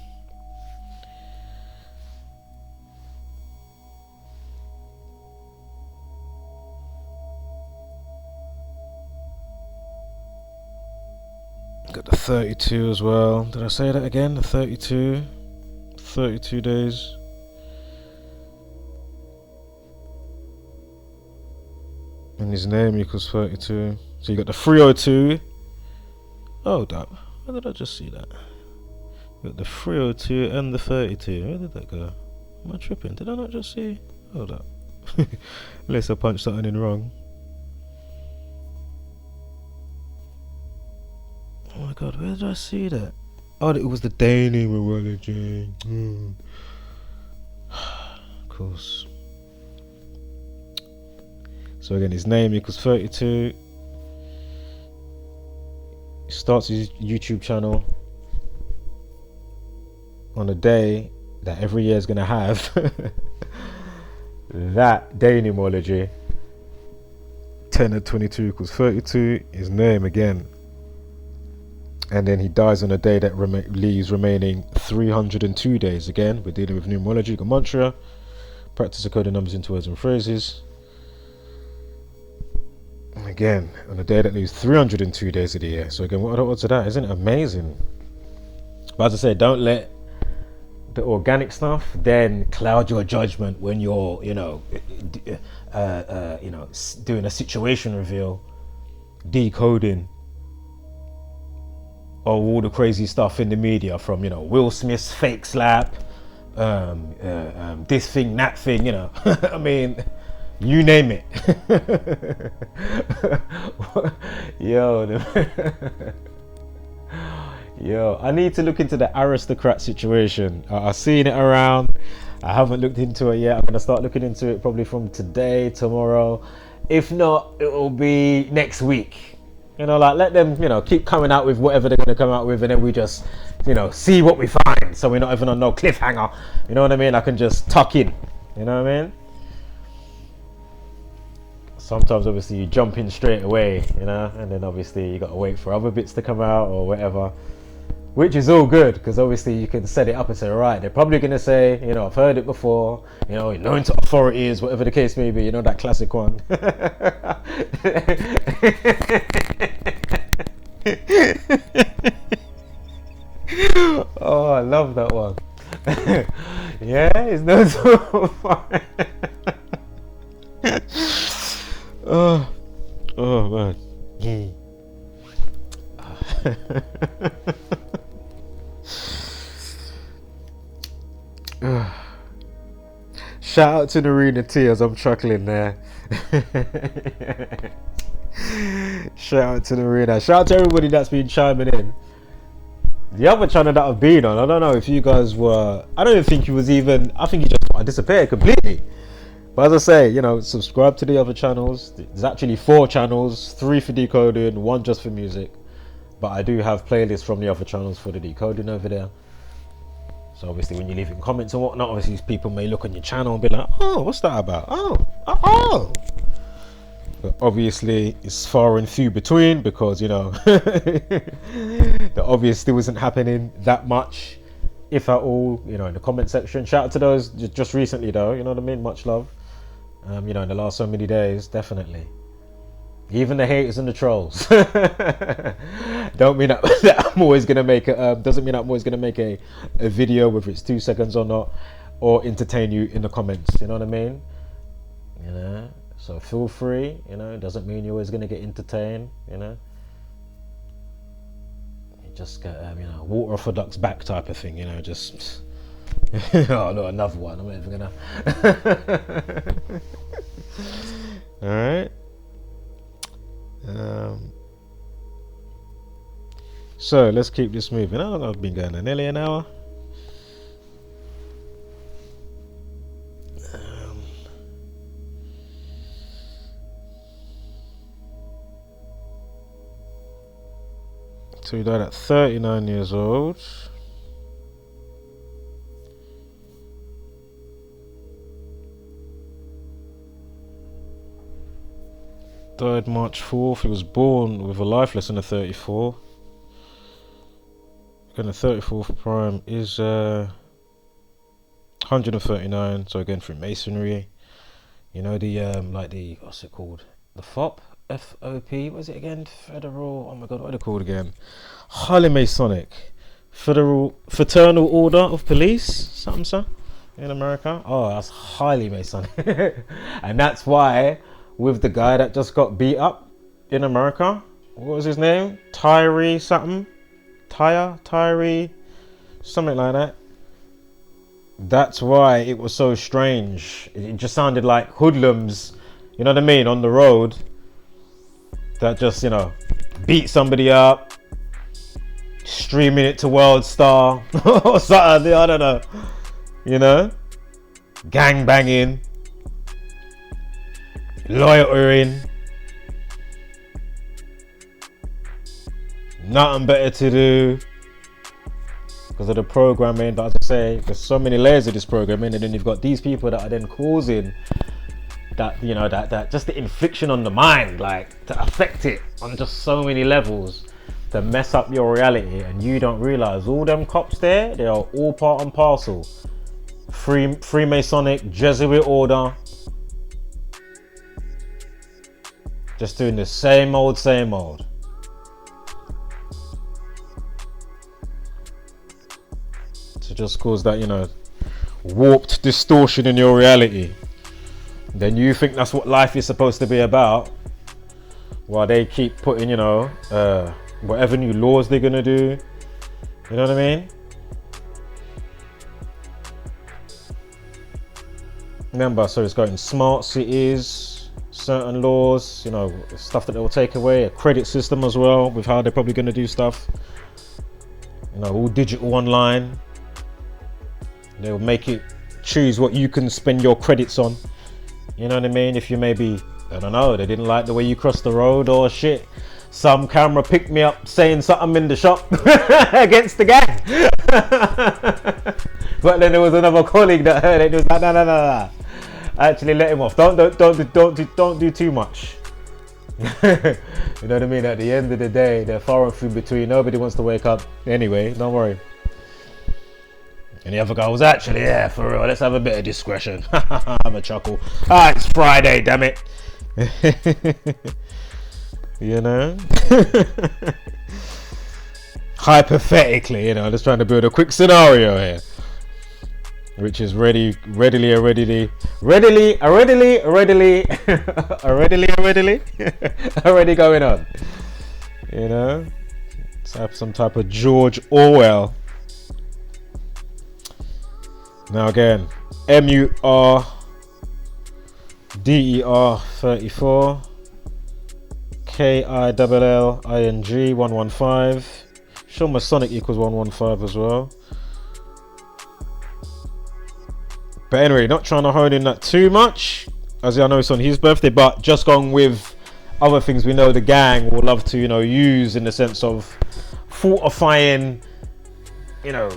Got the 32 as well. Did I say that again? The 32 days. And his name equals 32. So you got the 302. Oh, that. Where did I just see that? You got the 302 and the 32. Where did that go? Am I tripping? Did I not just see? Hold up. Unless I punched something in wrong. Oh my god, where did I see that? Oh, it was the Dani numerology. Of course. So again, his name equals 32. He starts his YouTube channel on a day that every year is going to have that day numerology. 10 and 22 equals 32. His name again. And then he dies on a day that leaves remaining 302 days. Again, we're dealing with numerology, gematria. Practice decoding numbers into words and phrases. And again, on a day that leaves 302 days of the year. So again, what are the odds of that? Isn't it amazing? But as I say, don't let the organic stuff then cloud your judgment when you're, doing a situation reveal, decoding all the crazy stuff in the media from, Will Smith's fake slap, this thing, that thing, I mean, you name it. Yo, I need to look into the aristocrat situation. I've seen it around. I haven't looked into it yet. I'm going to start looking into it probably from today, tomorrow. If not, it will be next week. Let them, keep coming out with whatever they're going to come out with, and then we just, see what we find. So we're not even on no cliffhanger. You know what I mean? I can just tuck in. You know what I mean? Sometimes, obviously, you jump in straight away, and then obviously you got to wait for other bits to come out or whatever. Which is all good, because obviously you can set it up and say, all right, they're probably going to say, I've heard it before, known to authorities, whatever the case may be, that classic one. Oh, I love that one. Yeah, it's known to authorities. Oh man. Shout out to Narina T as I'm chuckling there. Shout out to Narina. Shout out to everybody that's been chiming in. The other channel that I've been on, I don't know if you guys were, I don't even think you was even, I think you just disappeared completely. But as I say, subscribe to the other channels. There's actually 4 channels, 3 for decoding, 1 just for music. But I do have playlists from the other channels for the decoding over there. So obviously when you're leaving comments and whatnot, obviously people may look on your channel and be like, oh, what's that about? Oh. But obviously it's far and few between because, the obvious still isn't happening that much, if at all, in the comment section. Shout out to those just recently though, you know what I mean? Much love. In the last so many days, definitely. Even the haters and the trolls. Don't mean that I'm always gonna make a doesn't mean I'm always gonna make a video, whether it's 2 seconds or not, or entertain you in the comments. You know what I mean? So feel free. It doesn't mean you're always gonna get entertained. You just get water off a duck's back type of thing. Just. Oh no, another one. I'm not even gonna. All right. So let's keep this moving. How long have I been going? Nearly an hour. So he died at 39 years old. Died March 4th. He was born with a life lesson of 34. Again, the 34th prime is 139. So again, through masonry. You know the like the, what's it called? The FOP, FOP. What is it again? Federal. Oh my God, what are they called again? Highly Masonic, Fraternal Order of Police. Something in America. Oh, that's highly Masonic, and that's why with the guy that just got beat up in America, what was his name? Tyree something, Tyree, something like that. That's why it was so strange. It just sounded like hoodlums, you know what I mean, on the road that just, you know, beat somebody up, streaming it to World Star or something, I don't know, you know, gang banging, loitering, nothing better to do. Because of the programming, but as I say, there's so many layers of this programming, and then you've got these people that are then causing that, you know, that just the infliction on the mind, like to affect it on just so many levels, to mess up your reality, and you don't realize all them cops there, they are all part and parcel. Freemasonic Jesuit order, just doing the same old. To just cause that, you know, warped distortion in your reality. Then you think that's what life is supposed to be about, while they keep putting, you know, whatever new laws they're gonna do. You know what I mean? Remember, so it's got in smart cities, certain laws, you know, stuff that they'll take away, a credit system as well, with how they're probably gonna do stuff. You know, all digital online. They'll make it choose what you can spend your credits on. You know what I mean? If you maybe, I don't know, they didn't like the way you crossed the road or shit. Some camera picked me up saying something in the shop against the gang. But then there was another colleague that heard it. It was like, no. Actually let him off. Don't do too much. You know what I mean? At the end of the day, they're far and few between. Nobody wants to wake up anyway. Don't worry. And the other guy was actually, yeah, for real, let's have a bit of discretion. Have a chuckle. Ah, it's Friday, damn it. You know? Hypothetically, you know, just trying to build a quick scenario here. Which is readily already going on. You know? Let's have some type of George Orwell. Now again, MURDER 34, KILLING 115. Sure, Masonic equals 115 as well. But anyway, not trying to hone in that too much, as I know it's on his birthday, but just going with other things we know the gang will love to, you know, use in the sense of fortifying, you know,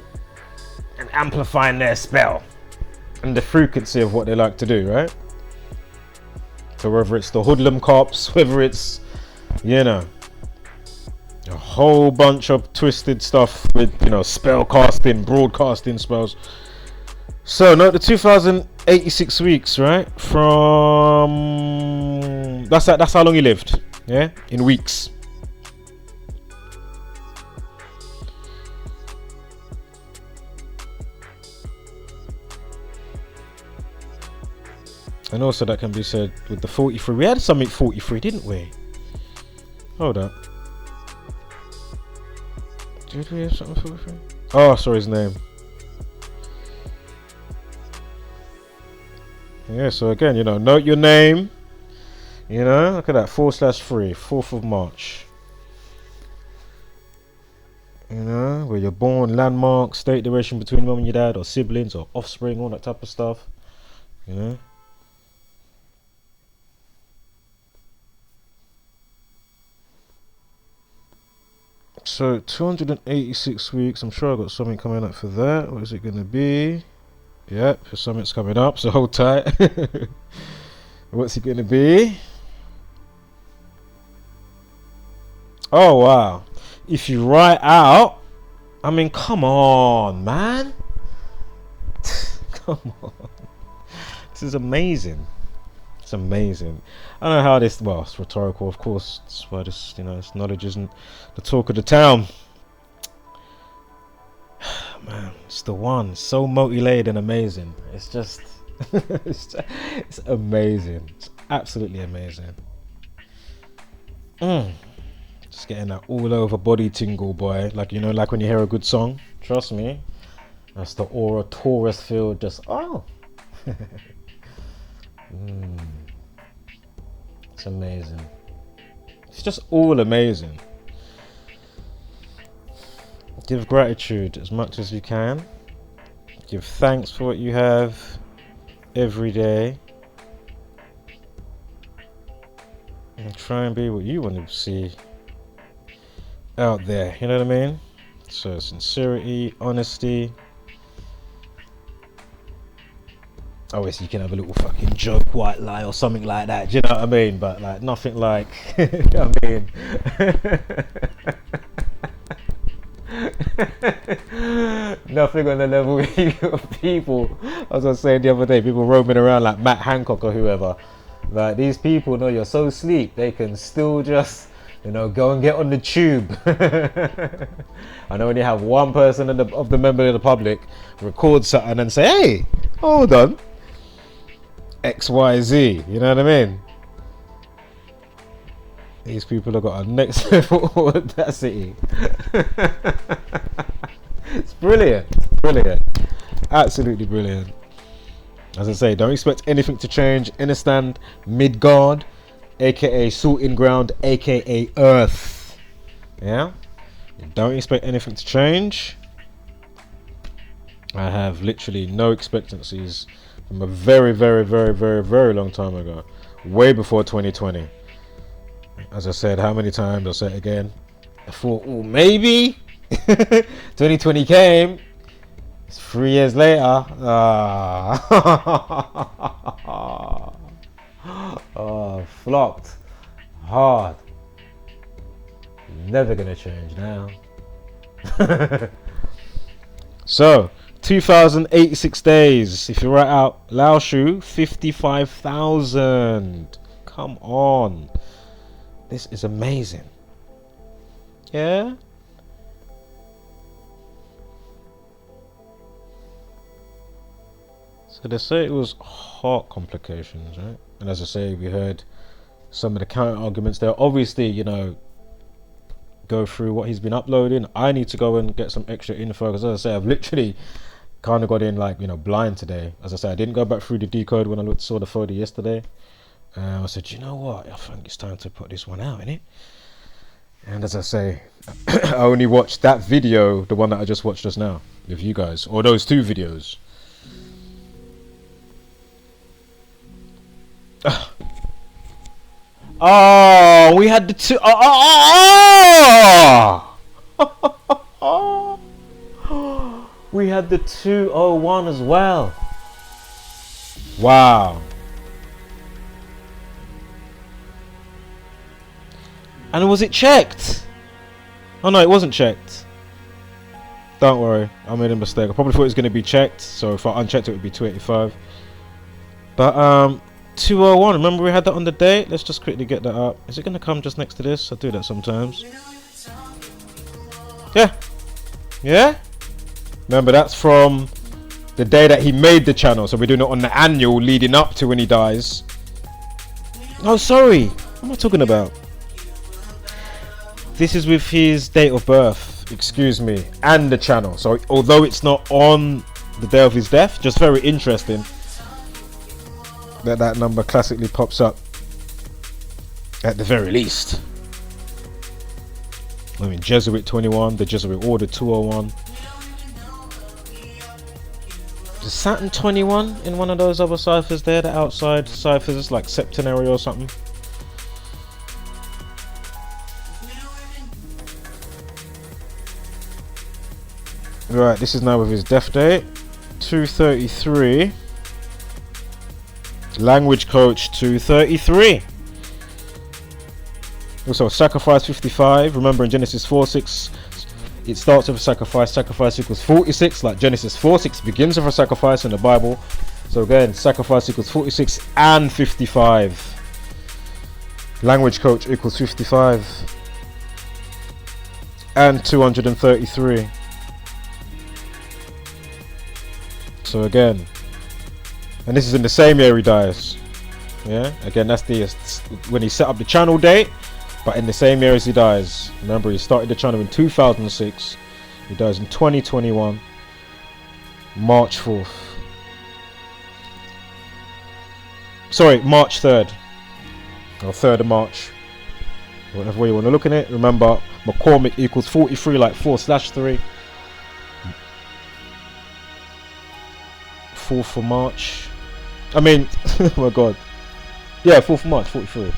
and amplifying their spell and the frequency of what they like to do, right? So whether it's the hoodlum cops, whether it's, you know, a whole bunch of twisted stuff with, you know, spell casting, broadcasting spells. So note the 2086 weeks, right? From that's how long he lived, yeah, in weeks. And also that can be said with the 43. We had something 43, didn't we? Hold up. Did we have something 43? Oh, sorry, his name. Yeah, so again, you know, note your name. You know, look at that, 4/3, 4th of March. You know, where you're born, landmark, state duration between mum and your dad, or siblings, or offspring, all that type of stuff. You know. So 286 weeks. I'm sure I got something coming up for that. What is it gonna be? Yeah, for something's coming up. So hold tight. What's it gonna be? Oh wow! If you write out, I mean, come on, man. Come on. This is amazing. It's amazing. I don't know how this. Well, it's rhetorical, of course. That's why this, this knowledge isn't the talk of the town. Man, it's the one. It's so multi-layered and amazing. It's just, it's amazing. It's absolutely amazing. Just getting that all over body tingle, boy. Like like when you hear a good song. Trust me, that's the aura Taurus field. Just It's amazing. It's just all amazing. Give gratitude as much as you can. Give thanks for what you have every day. And try and be what you want to see out there. You know what I mean? So sincerity, honesty. Obviously you can have a little fucking joke, white lie or something like that, do you know what I mean? But like nothing like I mean nothing on the level of people. As I was saying the other day, people roaming around like Matt Hancock or whoever. Like these people know you're so asleep, they can still just go and get on the tube. I know when you have one person of the member of the public record something and say, hey, hold on, XYZ, you know what I mean? These people have got a next level audacity. It's brilliant, absolutely brilliant. As I say, don't expect anything to change. Understand Midgard, aka Salting Ground, aka Earth. Yeah? Don't expect anything to change. I have literally no expectancies from a very, very, very, very, very long time ago. Way before 2020. As I said, how many times? I'll say it again. I thought, oh, maybe 2020 came. It's 3 years later. Oh, flopped hard. Never gonna change now. So 2086 days. If you write out Laoshu505000, come on, this is amazing. Yeah. So they say it was heart complications, right? And as I say, we heard some of the counter arguments there. Obviously, go through what he's been uploading. I need to go and get some extra info because, as I say, I've literally kind of got in blind today. As I say, I didn't go back through the decode when I saw the photo yesterday. I said, you know what? I think it's time to put this one out, innit? And as I say, I only watched that video, the one that I just watched just now, with you guys, or those two videos. Oh, we had the two. We had the 201 as well. Wow. And was it checked? Oh no, it wasn't checked. Don't worry, I made a mistake. I probably thought it was going to be checked, so if I unchecked it would be 285. But 201, remember we had that on the date? Let's just quickly get that up. Is it going to come just next to this? I do that sometimes. Yeah. Remember, that's from the day that he made the channel, so we're doing it on the annual leading up to when he dies. Oh, sorry, what am I talking about? This is with his date of birth, excuse me, and the channel. So although it's not on the day of his death, just very interesting that number classically pops up at the very least. I mean, Jesuit 21, the Jesuit Order 201. Is Saturn 21 in one of those other ciphers there, the outside ciphers, like septenary or something? Right, this is now with his death date. 233. Language coach 233. Also, sacrifice 55. Remember in Genesis 4:6, it starts with a sacrifice. Sacrifice equals 46, like Genesis 4:6 begins with a sacrifice in the Bible. So again, sacrifice equals 46 and 55. Language coach equals 55 and 233. So again, and this is in the same year he dies. Yeah, again, that's the when he set up the channel date, but in the same year as he dies. Remember, he started the channel in 2006. He dies in 2021, March 4th. Sorry, March 3rd, or 3rd of March, whatever way you want to look at it. Remember, McCormick equals 43, like 4/3. 4th of March. I mean, oh my god. Yeah, 4th of March, 43.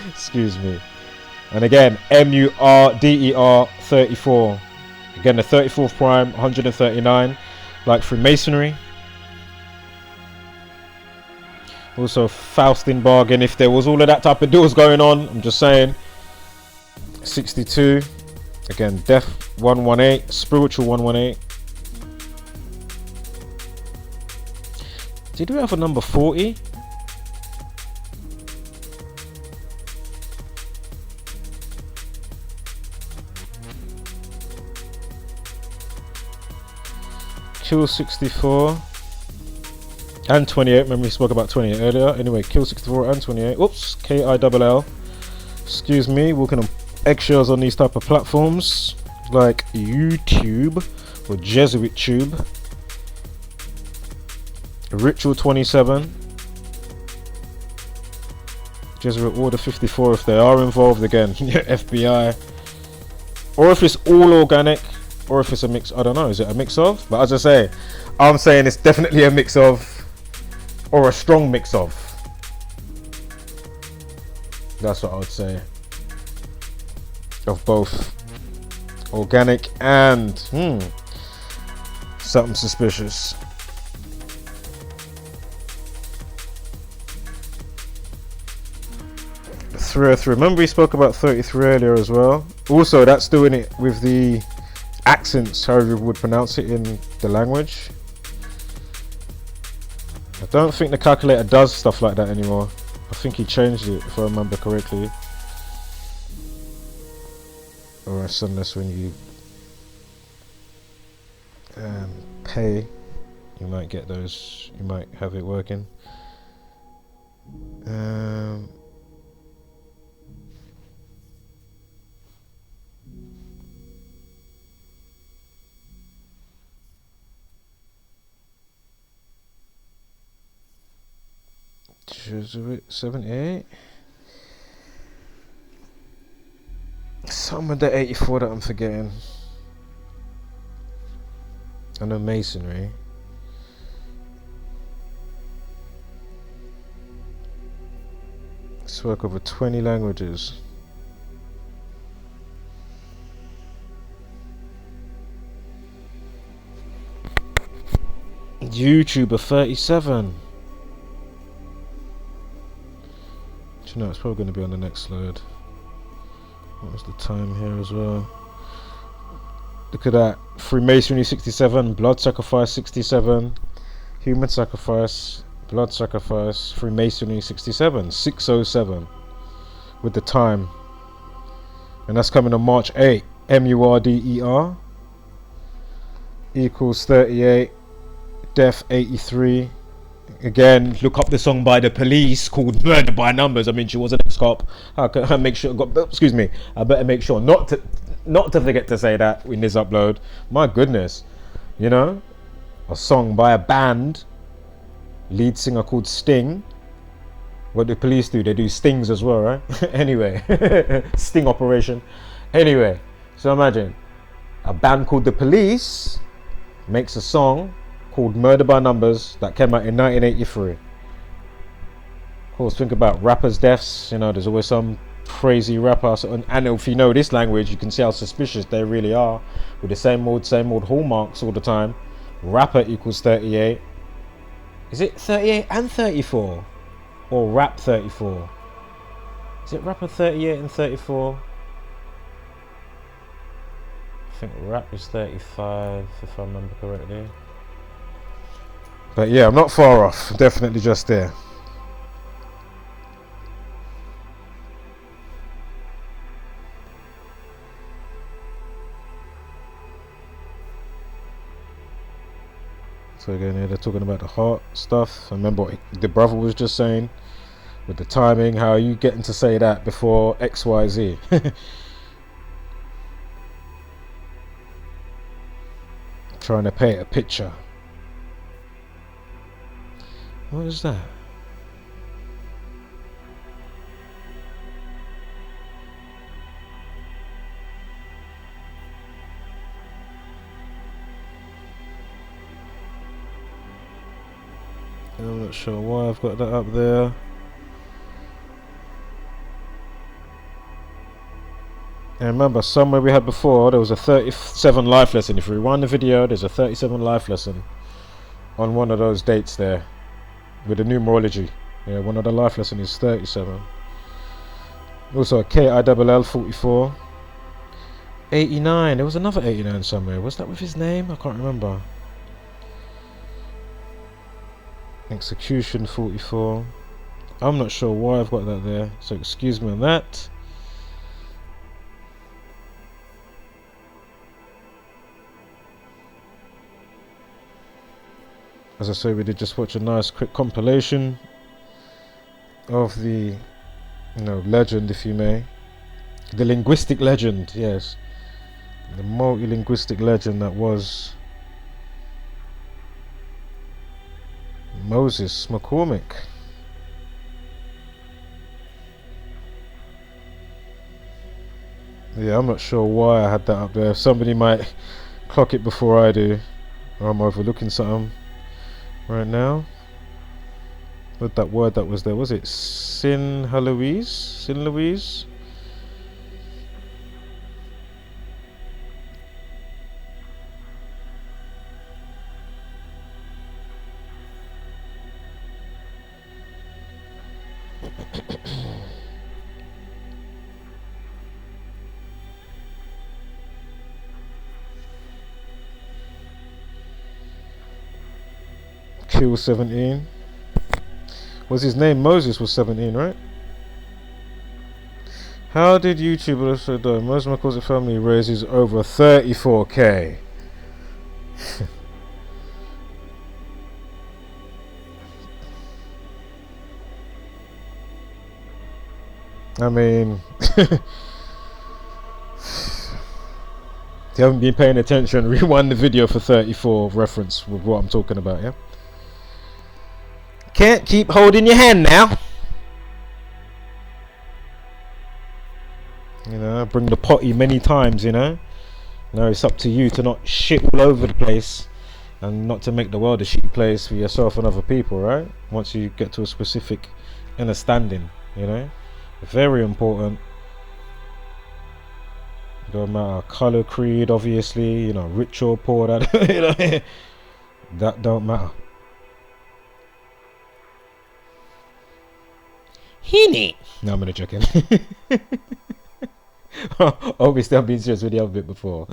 Excuse me. And again, MURDER 34. Again, the 34th prime, 139, like Freemasonry. Also, Faustin bargain, if there was all of that type of deals going on, I'm just saying. 62. Again, death 118, spiritual 118. Did we have a number 40? Kill 64 and 28. Remember we spoke about 28 earlier. Anyway, kill 64 and 28. Oops, KILL. Excuse me, walking on eggshells on these type of platforms like YouTube or Jesuit Tube. Ritual 27. Jesuit Order 54 if they are involved again. FBI. Or if it's all organic, or if it's a mix. I don't know, is it a mix of? But as I say, I'm saying it's definitely a mix of, or a strong mix of. That's what I would say. Of both organic and something suspicious. 303. Remember we spoke about 33 earlier as well. Also, that's doing it with the accents, however you would pronounce it in the language. I don't think the calculator does stuff like that anymore. I think he changed it, if I remember correctly. Or unless when you pay, you might get those, you might have it working. Jesuit 78. Some of the 84 that I'm forgetting. I know Masonry. Spoke over 20 languages. YouTuber 37. Do you know, it's probably going to be on the next slide. What was the time here as well? Look at that. Freemasonry 67, blood sacrifice 67, human sacrifice, blood sacrifice, Freemasonry 67, 607 with the time. And that's coming on March 8. MURDER equals 38, death 83. Again, look up the song by the Police called Murder by Numbers. I mean, she was an ex-cop. I make sure, excuse me, I better make sure not to forget to say that in this upload. My goodness, you know, a song by a band, lead singer called Sting. What do Police do? They do stings as well, right? Anyway, sting operation. Anyway, so imagine a band called the Police makes a song called Murder by Numbers that came out in 1983. Of course, think about rappers' deaths. You know, there's always some crazy rappers. And if you know this language, you can see how suspicious they really are, with the same old hallmarks all the time. Rapper equals 38. Is it 38 and 34? Or rap 34? Is it rapper 38 and 34? I think rap is 35, if I remember correctly. But yeah, I'm not far off. Definitely just there. So again, here they're talking about the heart stuff. I remember what the brother was just saying with the timing. How are you getting to say that before XYZ? Trying to paint a picture. What is that? I'm not sure why I've got that up there. And remember, somewhere we had before, there was a 37 life lesson. If you rewind the video, there's a 37 life lesson on one of those dates there with the numerology. Yeah, one of the life lesson is 37. Also a KILL 44. 89. There was another 89 somewhere. Was that with his name? I can't remember. Execution 44. I'm not sure why I've got that there, so excuse me on that. As I say, we did just watch a nice quick compilation of the, legend, if you may. The linguistic legend, yes. The multilinguistic legend that was Moses McCormick. Yeah, I'm not sure why I had that up there. Somebody might clock it before I do, or I'm overlooking something right now. What that word that was there, was it Sin Louise? Kill 17. Was his name Moses was 17, right? How did YouTube also die? Most McCormick family raises over 34k. I mean, if you haven't been paying attention, rewind the video for 34 reference with what I'm talking about, yeah? Can't keep holding your hand now. Bring the potty many times, Now it's up to you to not shit all over the place and not to make the world a shitty place for yourself and other people, right? Once you get to a specific understanding, Very important. Don't matter color, creed, obviously, rich or poor, that that don't matter. Henny. No, I'm only joking. Obviously, I've been serious with the other bit before.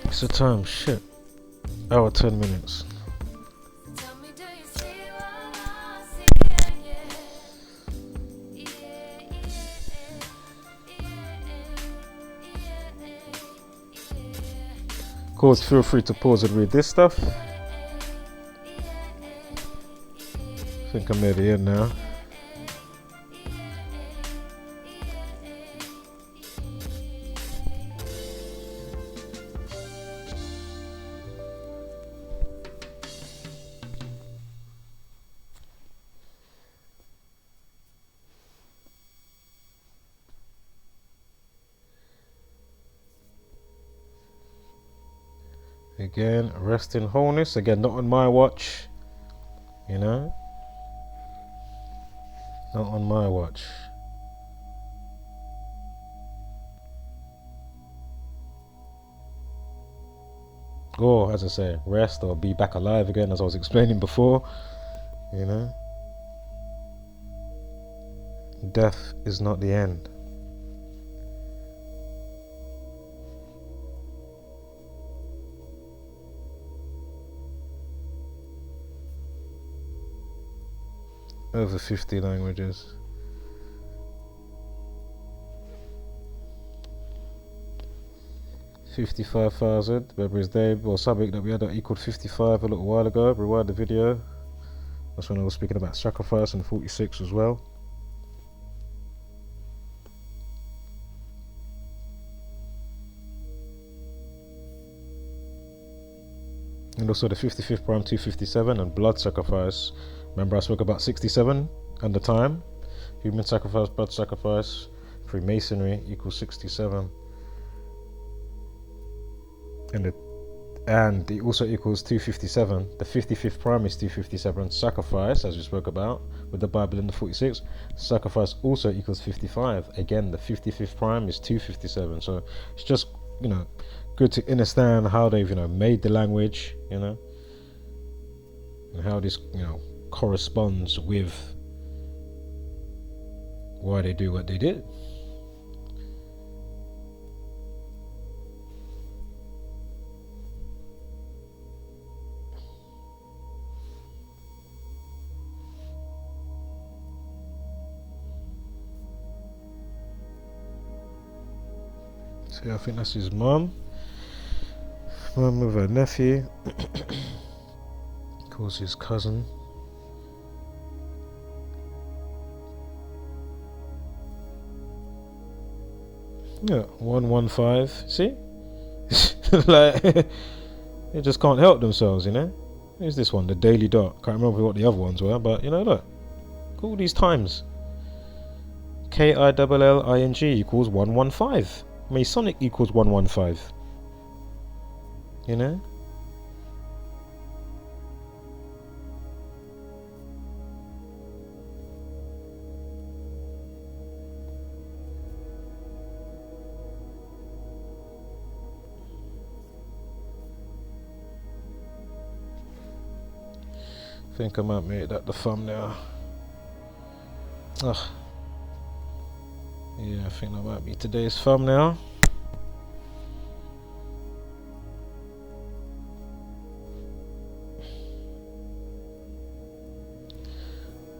What's the time? Shit. Hour 10 minutes. Of course, feel free to pause and read this stuff. I think I'm near the end now. Again, rest in wholeness. Again, not on my watch. You know? Not on my watch. Or, as I say, rest or be back alive again, as I was explaining before. You know? Death is not the end. Over 50 languages. $55,000. Memories day or something that we had that equaled 55 a little while ago. Rewind the video. That's when I was speaking about sacrifice and 46 as well. And also the 55th prime 257 and blood sacrifice. Remember I spoke about 67 and the time. Human sacrifice, blood sacrifice, Freemasonry equals 67. And it also equals 257. The 55th prime is 257. Sacrifice, as we spoke about with the Bible in the 46. Sacrifice also equals 55. Again, the 55th prime is 257. So it's just, you know, good to understand how they've, you know, made the language, you know, and how this, you know, corresponds with why they do what they did. So I think that's his mum. Mum with her nephew. Calls his cousin. Yeah, 115. See? Like, they just can't help themselves, you know? Here's this one, the Daily Dot. Can't remember what the other ones were, but you know, look. All these times. KILLING equals 115. Masonic equals 115. You know? I think I might make that the thumbnail. Ugh. Yeah, I think that might be today's thumbnail.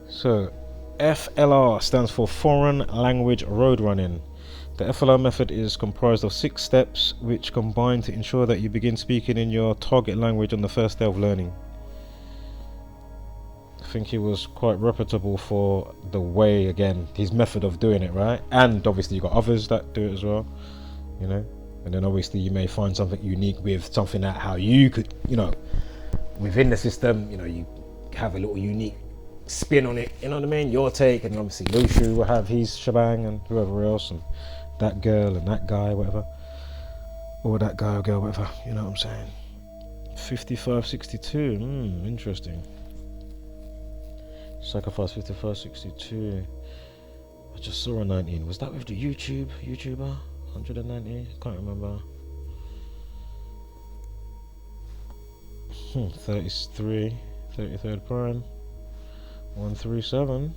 So, FLR stands for Foreign Language Road Running. The FLR method is comprised of 6 steps which combine to ensure that you begin speaking in your target language on the first day of learning. I think he was quite reputable for the way, again, his method of doing it, right? And obviously you got others that do it as well, you know? And then obviously you may find something unique with something that how you could, you know, within the system, you know, you have a little unique spin on it, you know what I mean? Your take, and obviously Laoshu will have his shebang and whoever else, and that girl and that guy, whatever. Or that guy or girl, whatever, you know what I'm saying? 5562, interesting. Sacrifice 5562. I just saw a 19. Was that with the YouTuber? 190? Can't remember. 33. 33rd prime. 137.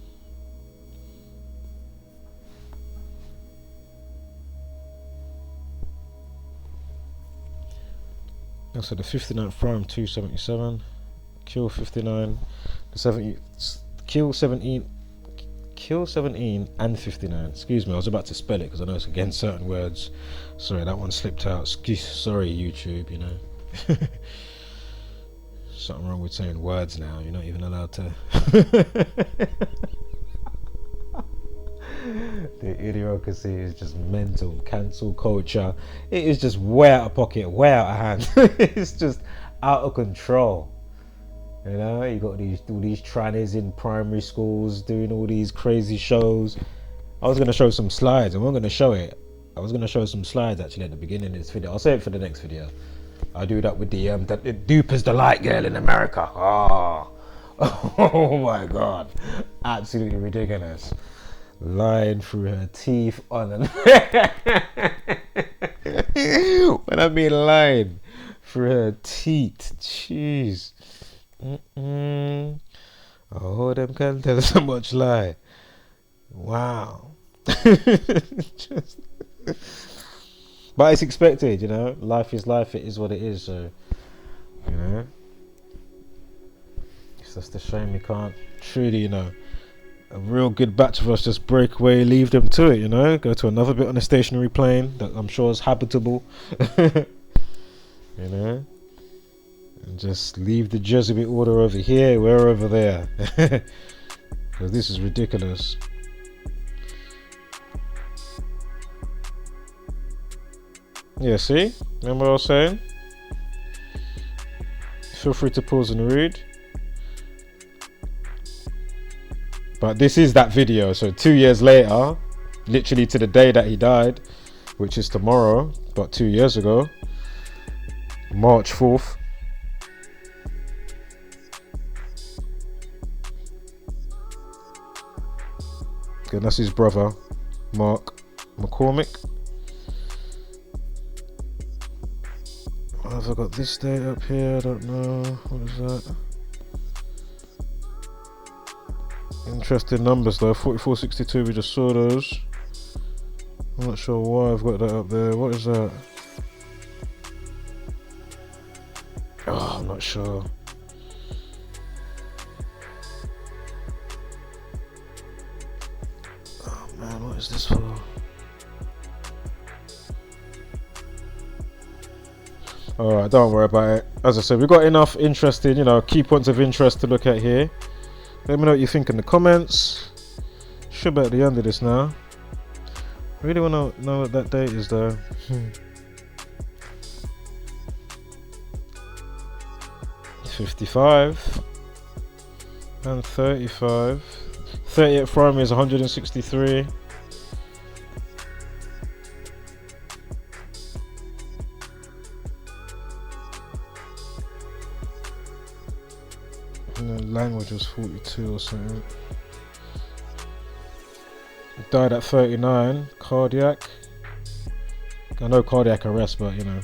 And so the 59th prime 277. Kill 59. The 70. Kill 17 and 59. Excuse me, I was about to spell it because I know it's against certain words. Sorry, that one slipped out. Sorry, YouTube, you know. Something wrong with saying words now. You're not even allowed to. The idiocracy is just mental. Cancel culture. It is just way out of pocket, way out of hand. It's just out of control. You know, you got all these trannies in primary schools doing all these crazy shows. I was going to show some slides. I wasn't going to show it. I was going to show some slides actually at the beginning of this video. I'll save it for the next video. I do that with the dupe is the light girl in America. Oh, oh my god, absolutely ridiculous. Lying through her teeth on an when I mean lying through her teeth, jeez. Oh, them can't tell so much lie. Wow. Just, but it's expected, you know. Life is life. It is what it is. So, you know, it's just a shame we can't truly, you know, a real good batch of us just break away, leave them to it, you know. Go to another bit on a stationary plane that I'm sure is habitable, you know, and just leave the Jesuit order over here, we're over there, because this is ridiculous. Yeah, see? Remember what I was saying? Feel free to pause and read. But this is that video. So 2 years later, literally to the day that he died, which is tomorrow, but 2 years ago, March 4th. Okay, that's his brother, Mark McCormick. Have I got this date up here? I don't know. What is that? Interesting numbers though. 4462. We just saw those. I'm not sure why I've got that up there. What is that? Oh, I'm not sure. Oh man, what is this for? Alright, don't worry about it. As I said, we've got enough interesting, you know, key points of interest to look at here. Let me know what you think in the comments. Should be at the end of this now. I really want to know what that date is though. 55 and 35. 38 from is 163. And the language was 42 or something. Died at 39. Cardiac. I know cardiac arrest, but you know.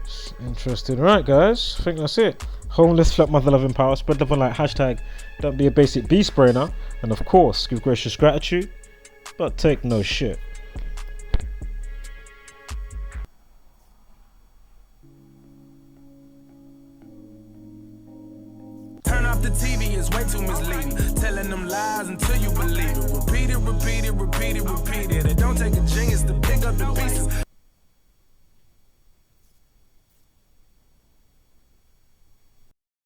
It's interesting. Right, guys. I think that's it. Homeless, flat, mother loving power. Spread love on like hashtag. Don't be a basic beast brainer. And of course, give gracious gratitude, but take no shit. Turn off the TV, it's way too misleading. Telling them lies until you believe it. Repeat it, repeat it, repeat it, repeat it. It don't take a genius to pick up the pieces.